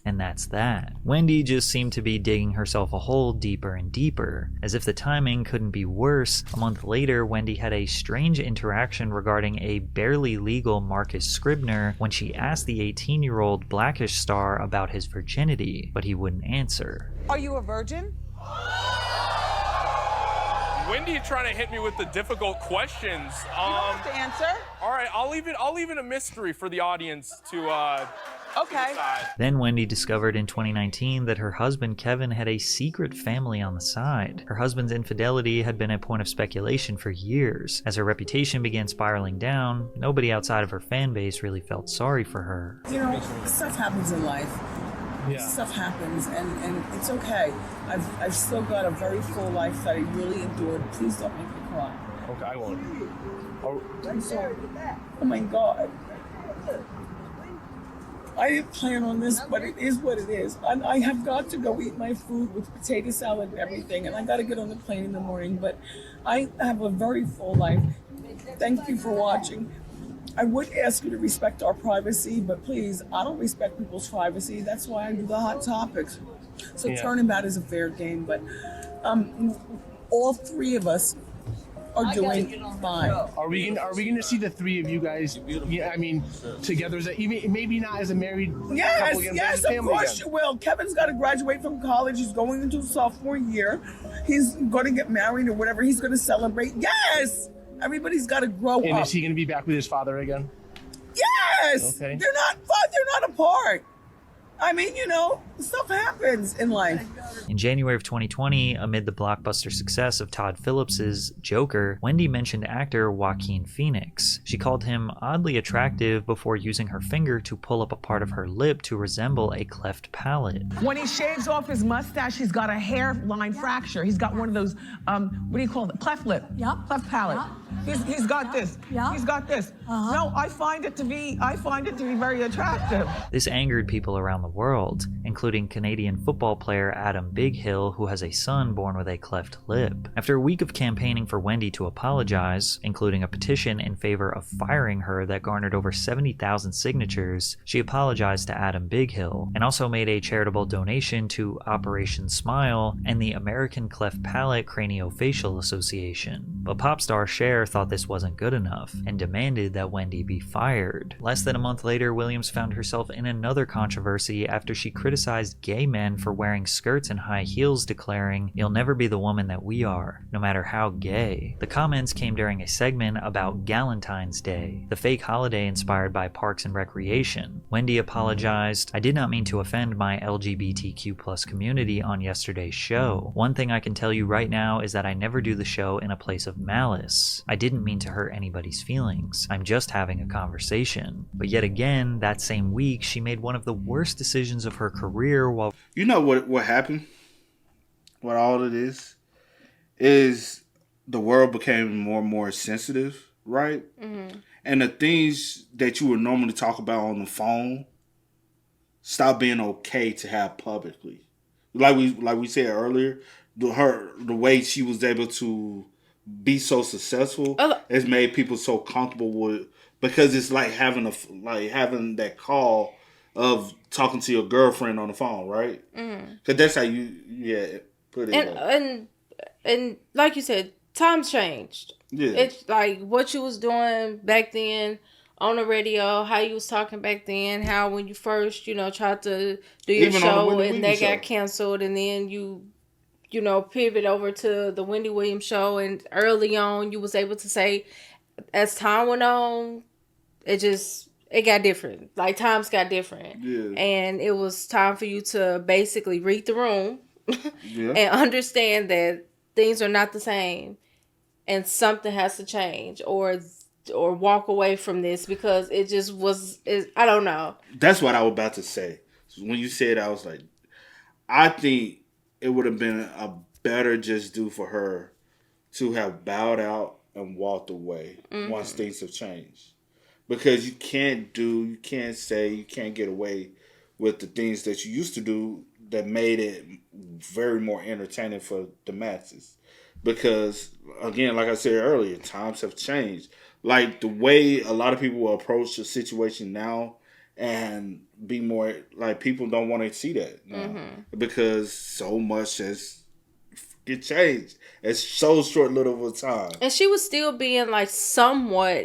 And that's that. Wendy just seemed to be digging herself a hole deeper and deeper. As if the timing couldn't be worse, a month later, Wendy had a strange interaction regarding a barely legal Marcus Scribner when she asked the 18-year-old Blackish star about his virginity, but he wouldn't answer. Are you a virgin? Wendy trying to hit me with the difficult questions. You don't have to answer. All right, I'll leave it a mystery for the audience to okay. decide. Then Wendy discovered in 2019 that her husband Kevin had a secret family on the side. Her husband's infidelity had been a point of speculation for years. As her reputation began spiraling down, nobody outside of her fan base really felt sorry for her. You know, stuff happens in life. Yeah. Stuff happens, and it's okay. I've still got a very full life that I really endured. Please don't make me cry. Okay, I won't. I'm sorry. Oh my God. I didn't plan on this, but it is what it is. I have got to go eat my food with potato salad and everything, and I got to get on the plane in the morning, but I have a very full life. Thank you for watching. I would ask you to respect our privacy, but please, I don't respect people's privacy. That's why I do the hot topics. So turnabout is a fair game, but all three of us are doing fine. Are we gonna see the three of you guys? Yeah, I mean, together, even maybe not as a married couple again, yes, but as a of family course again. you will. Kevin's got to graduate from college. He's going into sophomore year. He's going to get married or whatever. He's going to celebrate. Yes. Everybody's got to grow up. And is he going to be back with his father again? Yes. Okay. They're not apart. I mean, you know, stuff happens in life. In January of 2020, amid the blockbuster success of Todd Phillips's Joker, Wendy mentioned actor Joaquin Phoenix. She called him oddly attractive before using her finger to pull up a part of her lip to resemble a cleft palate. When he shaves off his mustache, he's got a hairline fracture. He's got one of those, what do you call it? Cleft lip. Yeah. Cleft palate. Yeah. He's got this. Yeah. He's got this. No, I find it to be very attractive. This angered people around the world, including Canadian football player Adam Bighill, who has a son born with a cleft lip. After a week of campaigning for Wendy to apologize, including a petition in favor of firing her that garnered over 70,000 signatures, she apologized to Adam Bighill and also made a charitable donation to Operation Smile and the American Cleft Palate Craniofacial Association. But pop star Cher thought this wasn't good enough and demanded that Wendy be fired. Less than a month later, Williams found herself in another controversy after she criticized gay men for wearing skirts and high heels, declaring, "You'll never be the woman that we are, no matter how gay." The comments came during a segment about Galentine's Day, the fake holiday inspired by Parks and Recreation. Wendy apologized, "I did not mean to offend my LGBTQ+ community on yesterday's show. One thing I can tell you right now is that I never do the show in a place of malice. I didn't mean to hurt anybody's feelings. I'm just having a conversation." But yet again, that same week, she made one of the worst decisions of her career while... You know what happened? What all it is the world became more and more sensitive, right? Mm-hmm. And the things that you would normally talk about on the phone stop being okay to have publicly. Like we said earlier, the way she was able to be so successful has made people so comfortable because it's like having that call of talking to your girlfriend on the phone, right? Because that's how you put it. And like you said, times changed. Yeah. It's like what you was doing back then on the radio, how you was talking back then, how when you first, tried to do your Even show and that got canceled, and then you pivot over to the Wendy Williams show, and early on you was able to say, as time went on, it got different. Like times got different. Yeah. And it was time for you to basically read the room and understand that things are not the same and something has to change or walk away from this because it just was, I don't know. That's what I was about to say. When you said, I was like, I think it would have been a better just do for her to have bowed out and walked away once things have changed. Because you can't say, you can't get away with the things that you used to do that made it very more entertaining for the masses. Because, again, like I said earlier, times have changed. Like, the way a lot of people will approach the situation now and be more, like, people don't want to see that now. Because so much has changed. It's so short little of a time. And she was still being, like, somewhat,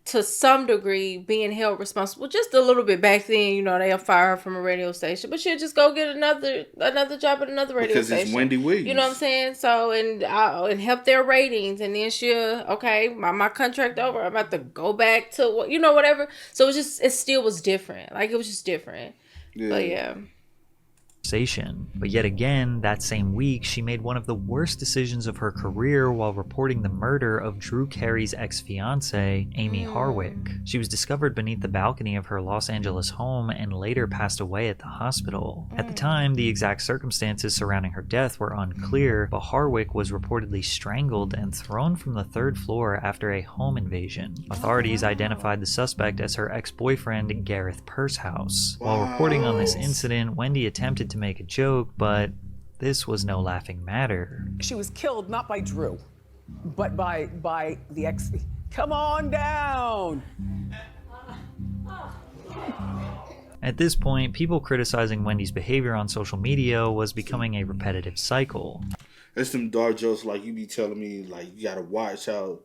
to some degree, being held responsible just a little bit back then. They'll fire her from a radio station, but she'll just go get another job at another radio station. Because it's Wendy Williams. You know what I'm saying? So, and help their ratings, and then my contract over, I'm about to go back to whatever. So it still was different. Like, it was just different. Yeah. But yeah. But yet again, that same week, she made one of the worst decisions of her career while reporting the murder of Drew Carey's ex-fiancée, Amy Harwick. She was discovered beneath the balcony of her Los Angeles home and later passed away at the hospital. At the time, the exact circumstances surrounding her death were unclear, but Harwick was reportedly strangled and thrown from the 3rd floor after a home invasion. Authorities identified the suspect as her ex-boyfriend, Gareth Pursehouse. While reporting on this incident, Wendy attempted to make a joke, but this was no laughing matter. She was killed not by Drew, but by the ex. Come on down. At this point, people criticizing Wendy's behavior on social media was becoming a repetitive cycle. It's them dark jokes like you be telling me, like, you gotta watch out.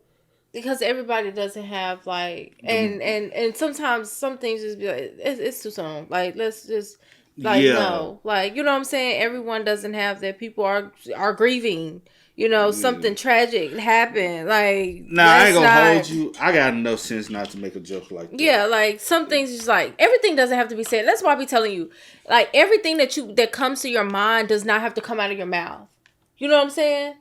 Because everybody doesn't have, like, and sometimes some things just be like, it's too soon. Like, let's just... Like, no. Like, you know what I'm saying? Everyone doesn't have that. People are grieving. Something tragic happened. Like, I ain't gonna hold you. I got enough sense not to make a joke like that. Yeah, like, some things just like, everything doesn't have to be said. That's why I be telling you, like, everything that comes to your mind does not have to come out of your mouth. You know what I'm saying?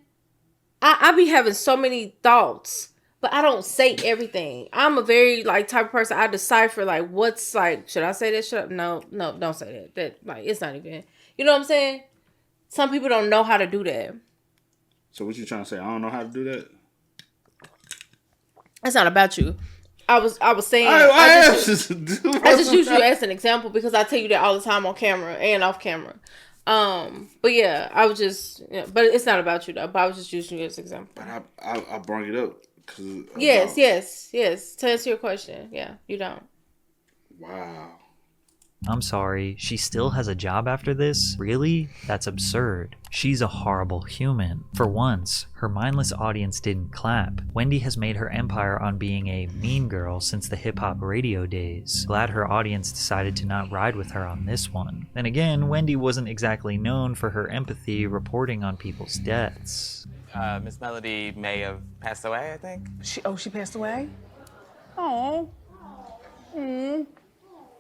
I be having so many thoughts, but I don't say everything. I'm a very, like, type of person. I decipher, like, what's, like, should I say that? No, don't say that. That, like, it's not even, you know what I'm saying? Some people don't know how to do that. So what you trying to say? I don't know how to do that? It's not about you. I was saying, I just use you as an example because I tell you that all the time on camera and off camera. But yeah, but it's not about you though, but I was just using you as an example. But I brought it up. Yes. To answer your question, yeah, you don't. Wow. I'm sorry, she still has a job after this? Really? That's absurd. She's a horrible human. For once, her mindless audience didn't clap. Wendy has made her empire on being a mean girl since the hip-hop radio days. Glad her audience decided to not ride with her on this one. Then again, Wendy wasn't exactly known for her empathy reporting on people's deaths. Miss Melody may have passed away, I think. She passed away? Oh.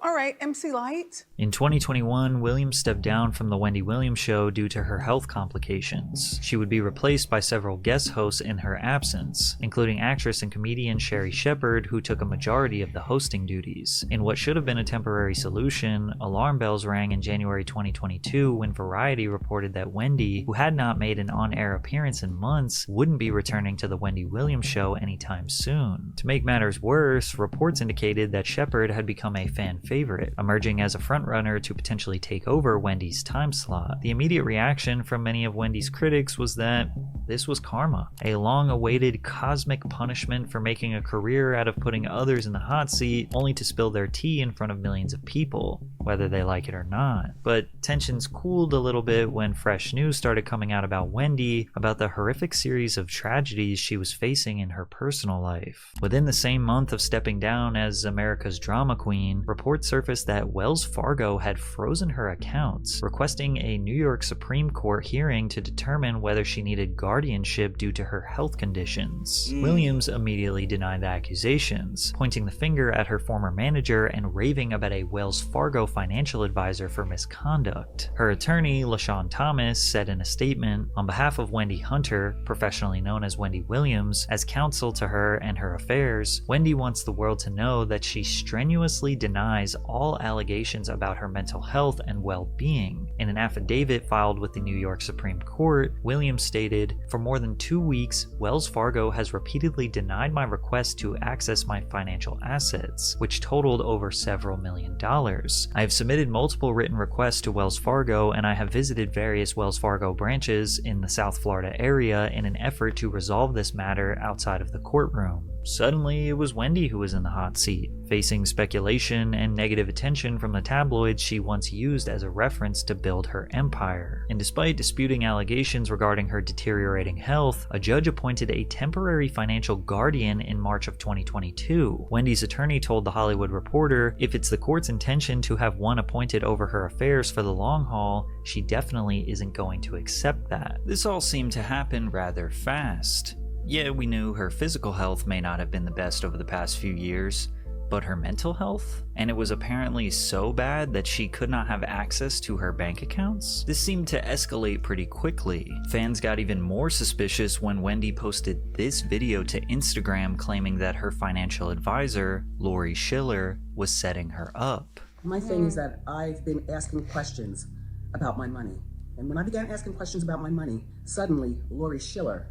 All right, MC Light. In 2021, Williams stepped down from The Wendy Williams Show due to her health complications. She would be replaced by several guest hosts in her absence, including actress and comedian Sherri Shepherd, who took a majority of the hosting duties. In what should have been a temporary solution, alarm bells rang in January 2022 when Variety reported that Wendy, who had not made an on-air appearance in months, wouldn't be returning to The Wendy Williams Show anytime soon. To make matters worse, reports indicated that Shepherd had become a fan favorite favorite, emerging as a frontrunner to potentially take over Wendy's time slot. The immediate reaction from many of Wendy's critics was that this was karma, a long-awaited cosmic punishment for making a career out of putting others in the hot seat only to spill their tea in front of millions of people, whether they like it or not. But tensions cooled a little bit when fresh news started coming out about Wendy, about the horrific series of tragedies she was facing in her personal life. Within the same month of stepping down as America's drama queen, reports surfaced that Wells Fargo had frozen her accounts, requesting a New York Supreme Court hearing to determine whether she needed guardianship due to her health conditions. Williams immediately denied the accusations, pointing the finger at her former manager and raving about a Wells Fargo financial advisor for misconduct. Her attorney, LaShawn Thomas, said in a statement, on behalf of Wendy Hunter, professionally known as Wendy Williams, as counsel to her and her affairs, Wendy wants the world to know that she strenuously denies all allegations about her mental health and well-being. In an affidavit filed with the New York Supreme Court, Williams stated, "For more than 2 weeks, Wells Fargo has repeatedly denied my request to access my financial assets, which totaled over several $1,000,000. I have submitted multiple written requests to Wells Fargo, and I have visited various Wells Fargo branches in the South Florida area in an effort to resolve this matter outside of the courtroom." Suddenly, it was Wendy who was in the hot seat, facing speculation and negative attention from the tabloids she once used as a reference to build her empire. And despite disputing allegations regarding her deteriorating health, a judge appointed a temporary financial guardian in March of 2022. Wendy's attorney told The Hollywood Reporter, if it's the court's intention to have one appointed over her affairs for the long haul, she definitely isn't going to accept that. This all seemed to happen rather fast. Yeah, we knew her physical health may not have been the best over the past few years, but her mental health? And it was apparently so bad that she could not have access to her bank accounts? This seemed to escalate pretty quickly. Fans got even more suspicious when Wendy posted this video to Instagram claiming that her financial advisor, Lori Schiller, was setting her up. My thing is that I've been asking questions about my money. And when I began asking questions about my money, suddenly Lori Schiller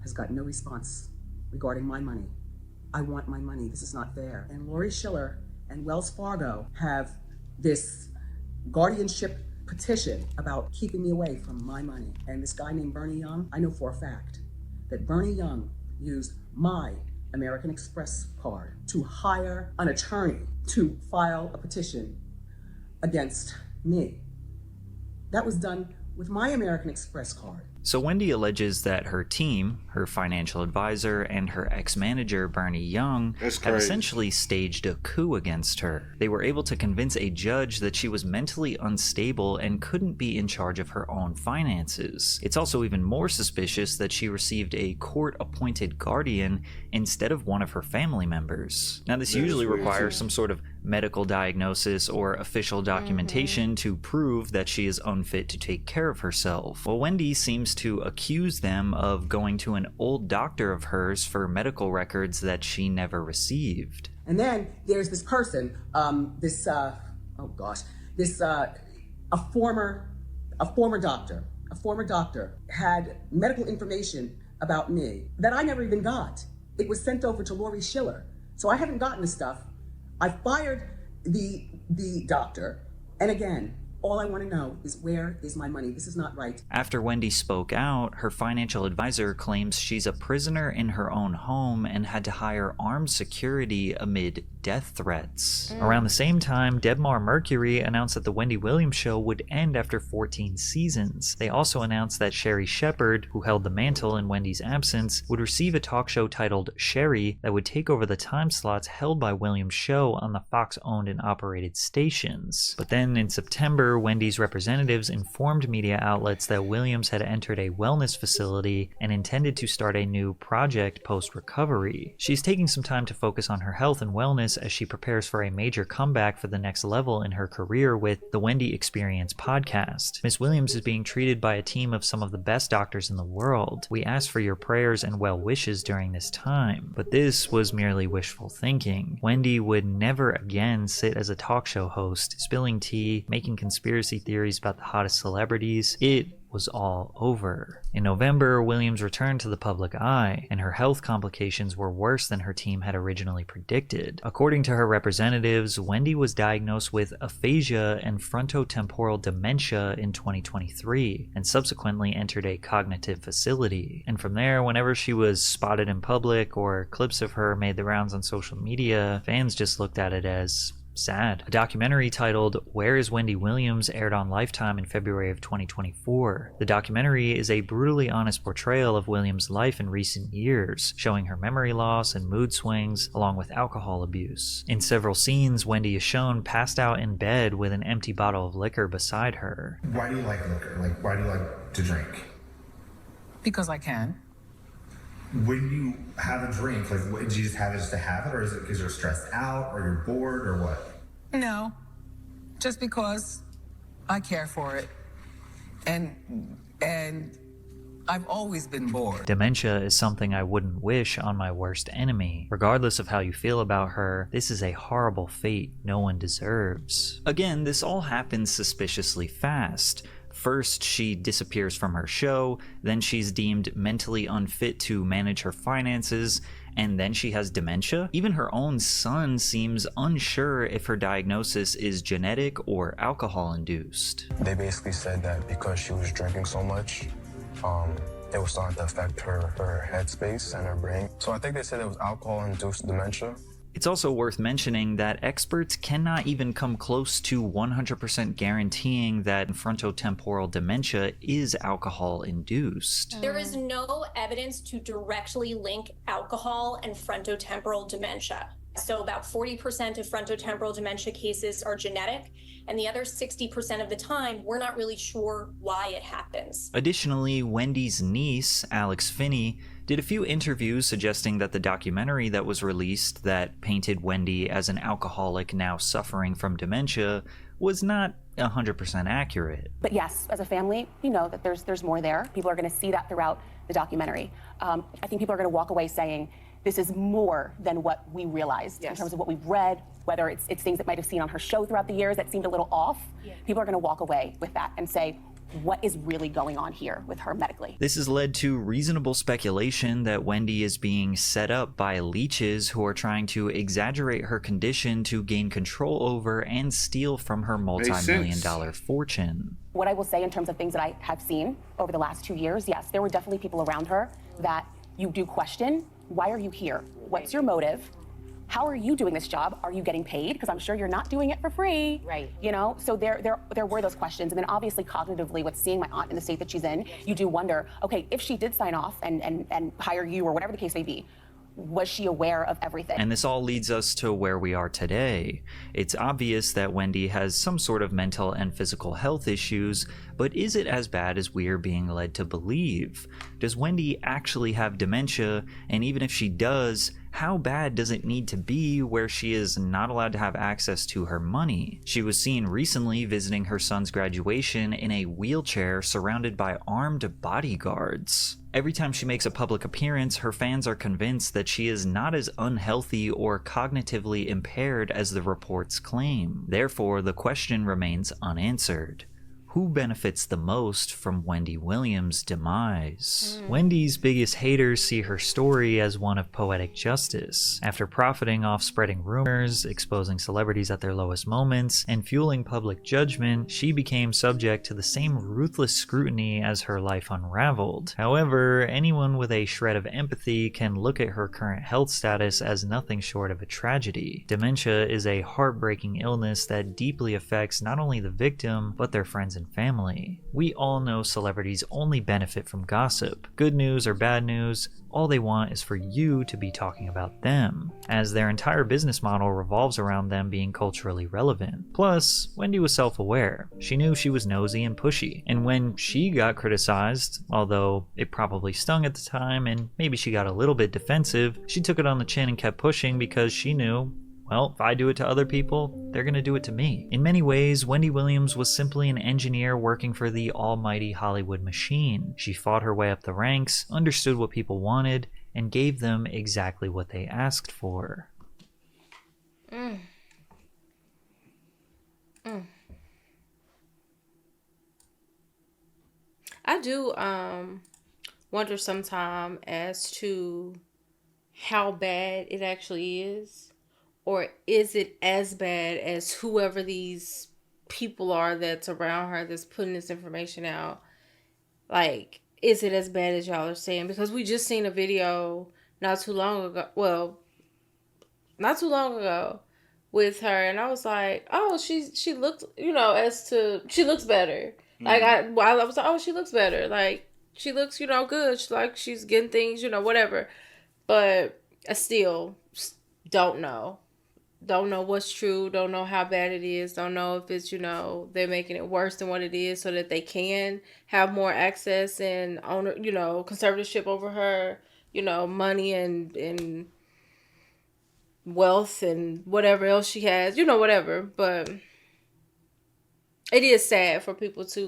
has got no response regarding my money. I want my money. This is not fair. And Lori Schiller and Wells Fargo have this guardianship petition about keeping me away from my money. And this guy named Bernie Young, I know for a fact that Bernie Young used my American Express card to hire an attorney to file a petition against me. That was done with my American Express card. So Wendy alleges that her team, her financial advisor, and her ex-manager Bernie Young have essentially staged a coup against her. They were able to convince a judge that she was mentally unstable and couldn't be in charge of her own finances. It's also even more suspicious that she received a court-appointed guardian instead of one of her family members. Now, this usually requires some sort of medical diagnosis or official documentation to prove that she is unfit to take care of herself. Well, Wendy seems to accuse them of going to an old doctor of hers for medical records that she never received. And then there's this person, a former doctor had medical information about me that I never even got. It was sent over to Lori Schiller. So I haven't gotten the stuff. I fired the doctor. And again, all I want to know is where is my money? This is not right. After Wendy spoke out, her financial advisor claims she's a prisoner in her own home and had to hire armed security amid death threats. Around the same time, Debmar Mercury announced that the Wendy Williams show would end after 14 seasons. They also announced that Sherri Shepherd, who held the mantle in Wendy's absence, would receive a talk show titled Sherri that would take over the time slots held by Williams' show on the Fox-owned and operated stations. But then in September, Wendy's representatives informed media outlets that Williams had entered a wellness facility and intended to start a new project post-recovery. She's taking some time to focus on her health and wellness as she prepares for a major comeback for the next level in her career with the Wendy Experience podcast. Miss Williams is being treated by a team of some of the best doctors in the world. We ask for your prayers and well wishes during this time. But this was merely wishful thinking. Wendy would never again sit as a talk show host, spilling tea, making conspiracy theories about the hottest celebrities. It was all over. In November, Williams returned to the public eye, and her health complications were worse than her team had originally predicted. According to her representatives, Wendy was diagnosed with aphasia and frontotemporal dementia in 2023, and subsequently entered a cognitive facility. And from there, whenever she was spotted in public or clips of her made the rounds on social media, fans just looked at it as sad. A documentary titled Where is Wendy Williams aired on Lifetime in February of 2024. The documentary is a brutally honest portrayal of Williams' life in recent years, showing her memory loss and mood swings, along with alcohol abuse. In several scenes, Wendy is shown passed out in bed with an empty bottle of liquor beside her. Why do you like liquor? Like, why do you like to drink? Because I can. When you have a drink, like, do you just have it just to have it, or is it because you're stressed out, or you're bored, or what? No, just because I care for it, and I've always been bored. Dementia is something I wouldn't wish on my worst enemy. Regardless of how you feel about her, this is a horrible fate no one deserves. Again, this all happens suspiciously fast. First, she disappears from her show, then she's deemed mentally unfit to manage her finances, and then she has dementia? Even her own son seems unsure if her diagnosis is genetic or alcohol-induced. They basically said that because she was drinking so much, it was starting to affect her headspace and her brain. So I think they said it was alcohol-induced dementia. It's also worth mentioning that experts cannot even come close to 100% guaranteeing that frontotemporal dementia is alcohol-induced. There is no evidence to directly link alcohol and frontotemporal dementia. So about 40% of frontotemporal dementia cases are genetic, and the other 60% of the time, we're not really sure why it happens. Additionally, Wendy's niece, Alex Finney, did a few interviews suggesting that the documentary that was released that painted Wendy as an alcoholic now suffering from dementia was not 100% accurate. But yes, as a family, you know that there's more there. People are going to see that throughout the documentary. I think people are going to walk away saying, this is more than what we realized in terms of what we've read, whether it's things that might have seen on her show throughout the years that seemed a little off. People are going to walk away with that and say, what is really going on here with her medically? This has led to reasonable speculation that Wendy is being set up by leeches who are trying to exaggerate her condition to gain control over and steal from her multi-million-dollar fortune. What I will say in terms of things that I have seen over the last 2 years, yes, there were definitely people around her that you do question. Why are you here? What's your motive? How are you doing this job? Are you getting paid? Because I'm sure you're not doing it for free. Right. You know, so there were those questions. And then obviously cognitively with seeing my aunt in the state that she's in, you do wonder, okay, if she did sign off and hire you or whatever the case may be, was she aware of everything? And this all leads us to where we are today. It's obvious that Wendy has some sort of mental and physical health issues, but is it as bad as we are being led to believe? Does Wendy actually have dementia? And even if she does, how bad does it need to be where she is not allowed to have access to her money? She was seen recently visiting her son's graduation in a wheelchair surrounded by armed bodyguards. Every time she makes a public appearance, her fans are convinced that she is not as unhealthy or cognitively impaired as the reports claim. Therefore, the question remains unanswered. Who benefits the most from Wendy Williams' demise? Wendy's biggest haters see her story as one of poetic justice. After profiting off spreading rumors, exposing celebrities at their lowest moments, and fueling public judgment, she became subject to the same ruthless scrutiny as her life unraveled. However, anyone with a shred of empathy can look at her current health status as nothing short of a tragedy. Dementia is a heartbreaking illness that deeply affects not only the victim, but their friends and family. We all know celebrities only benefit from gossip. Good news or bad news, all they want is for you to be talking about them, as their entire business model revolves around them being culturally relevant. Plus, Wendy was self-aware. She knew she was nosy and pushy, and when she got criticized, although it probably stung at the time and maybe she got a little bit defensive, she took it on the chin and kept pushing because she knew, well, if I do it to other people, they're gonna do it to me. In many ways, Wendy Williams was simply an engineer working for the almighty Hollywood machine. She fought her way up the ranks, understood what people wanted, and gave them exactly what they asked for. I do wonder sometime as to how bad it actually is, or is it as bad as whoever these people are that's around her that's putting this information out? Like, is it as bad as y'all are saying? Because we just seen a video not too long ago with her, and I was like, oh, she looked, she looks better. Like, I was like, oh, she looks better. Like, she looks, good. She's getting things, whatever. But I still don't know. Don't know what's true. Don't know how bad it is. Don't know if it's, they're making it worse than what it is so that they can have more access and owner, conservatorship over her, money and wealth and whatever else she has, whatever. But it is sad for people to,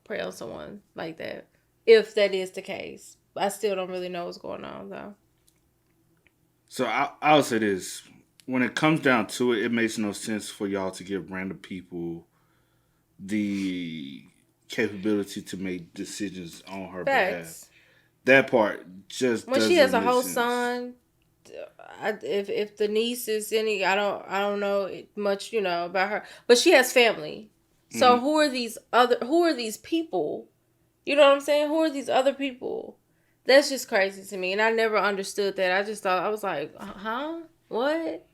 prey on someone like that, if that is the case. I still don't really know what's going on, though. So I'll say this. When it comes down to it, it makes no sense for y'all to give random people the capability to make decisions on her behalf. That part just when she has a whole son. If the niece is any, I don't know much, about her, but she has family. So who are these people? You know what I'm saying? Who are these other people? That's just crazy to me, and I never understood that. I just thought, I was like, huh? What?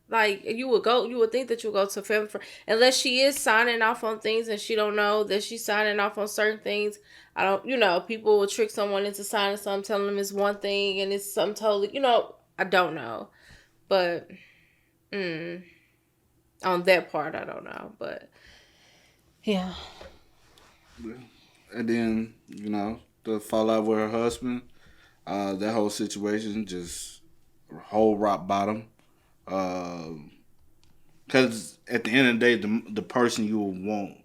Like, you would think that you would go to family unless she is signing off on things and she don't know that she's signing off on certain things. I don't, people will trick someone into signing something, telling them it's one thing and it's something totally, I don't know. But, on that part, I don't know. But, yeah. And then, the fallout with her husband, that whole situation, just whole rock bottom. Because at the end of the day, the person you will want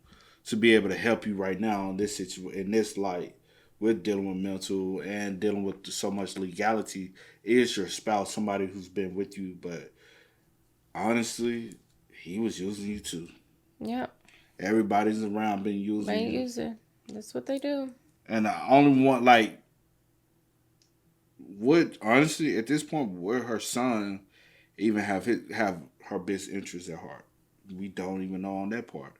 to be able to help you right now in this situation, in this light, with dealing with mental and dealing with so much legality, is your spouse, somebody who's been with you. But honestly, he was using you too. Yep. Everybody's around been using you. That's what they do. And the only one, honestly, at this point, would her son even have her best interests at heart? We don't even know on that part.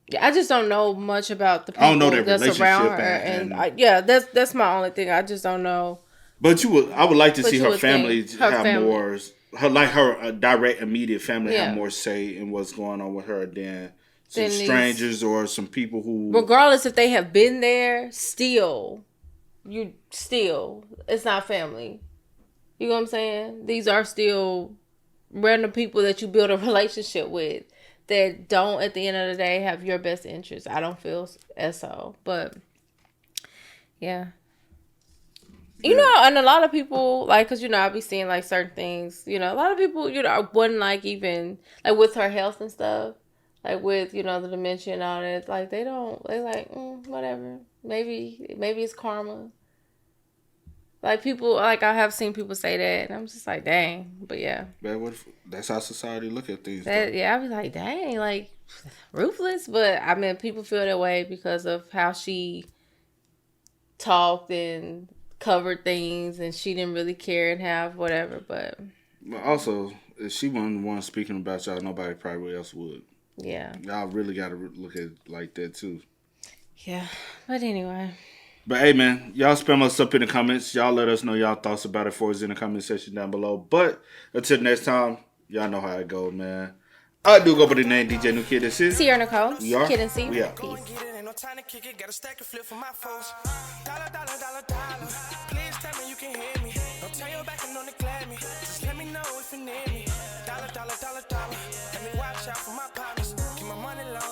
Yeah, I just don't know much about the people that's around her, and that's my only thing. I just don't know. But I would like to see her family have more, her direct immediate family have more say in what's going on with her than some strangers or some people who, regardless if they have been there, still it's not family. You know what I'm saying? These are still random people that you build a relationship with that don't, at the end of the day, have your best interest. I don't feel as so. But, yeah. And a lot of people, because, I be seeing, certain things. A lot of people, wouldn't, even, with her health and stuff. With, the dementia and all that. They whatever. Maybe it's karma. People, I have seen people say that, and I'm just like, dang. But yeah. That's how society look at things. I be like, dang, ruthless. But I mean, people feel that way because of how she talked and covered things, and she didn't really care and have whatever. But also, if she wasn't the one speaking about y'all, nobody probably else would. Yeah. Y'all really got to look at it like that too. Yeah. But anyway. But hey, man, y'all spam us up in the comments. Y'all let us know y'all thoughts about it for us in the comment section down below. But until next time, y'all know how it goes, man. I do go by the name DJ New Kid. This is Sierra Nicole. We are. Kid and C. We are. Peace. Time to kick it, got a stack of flip for my folks. Dollar. Please tell me you can hear me. Don't tell your back and don't declare me. Just let me know if you need me. Dollar. Let me watch out for my partners. Keep my money low.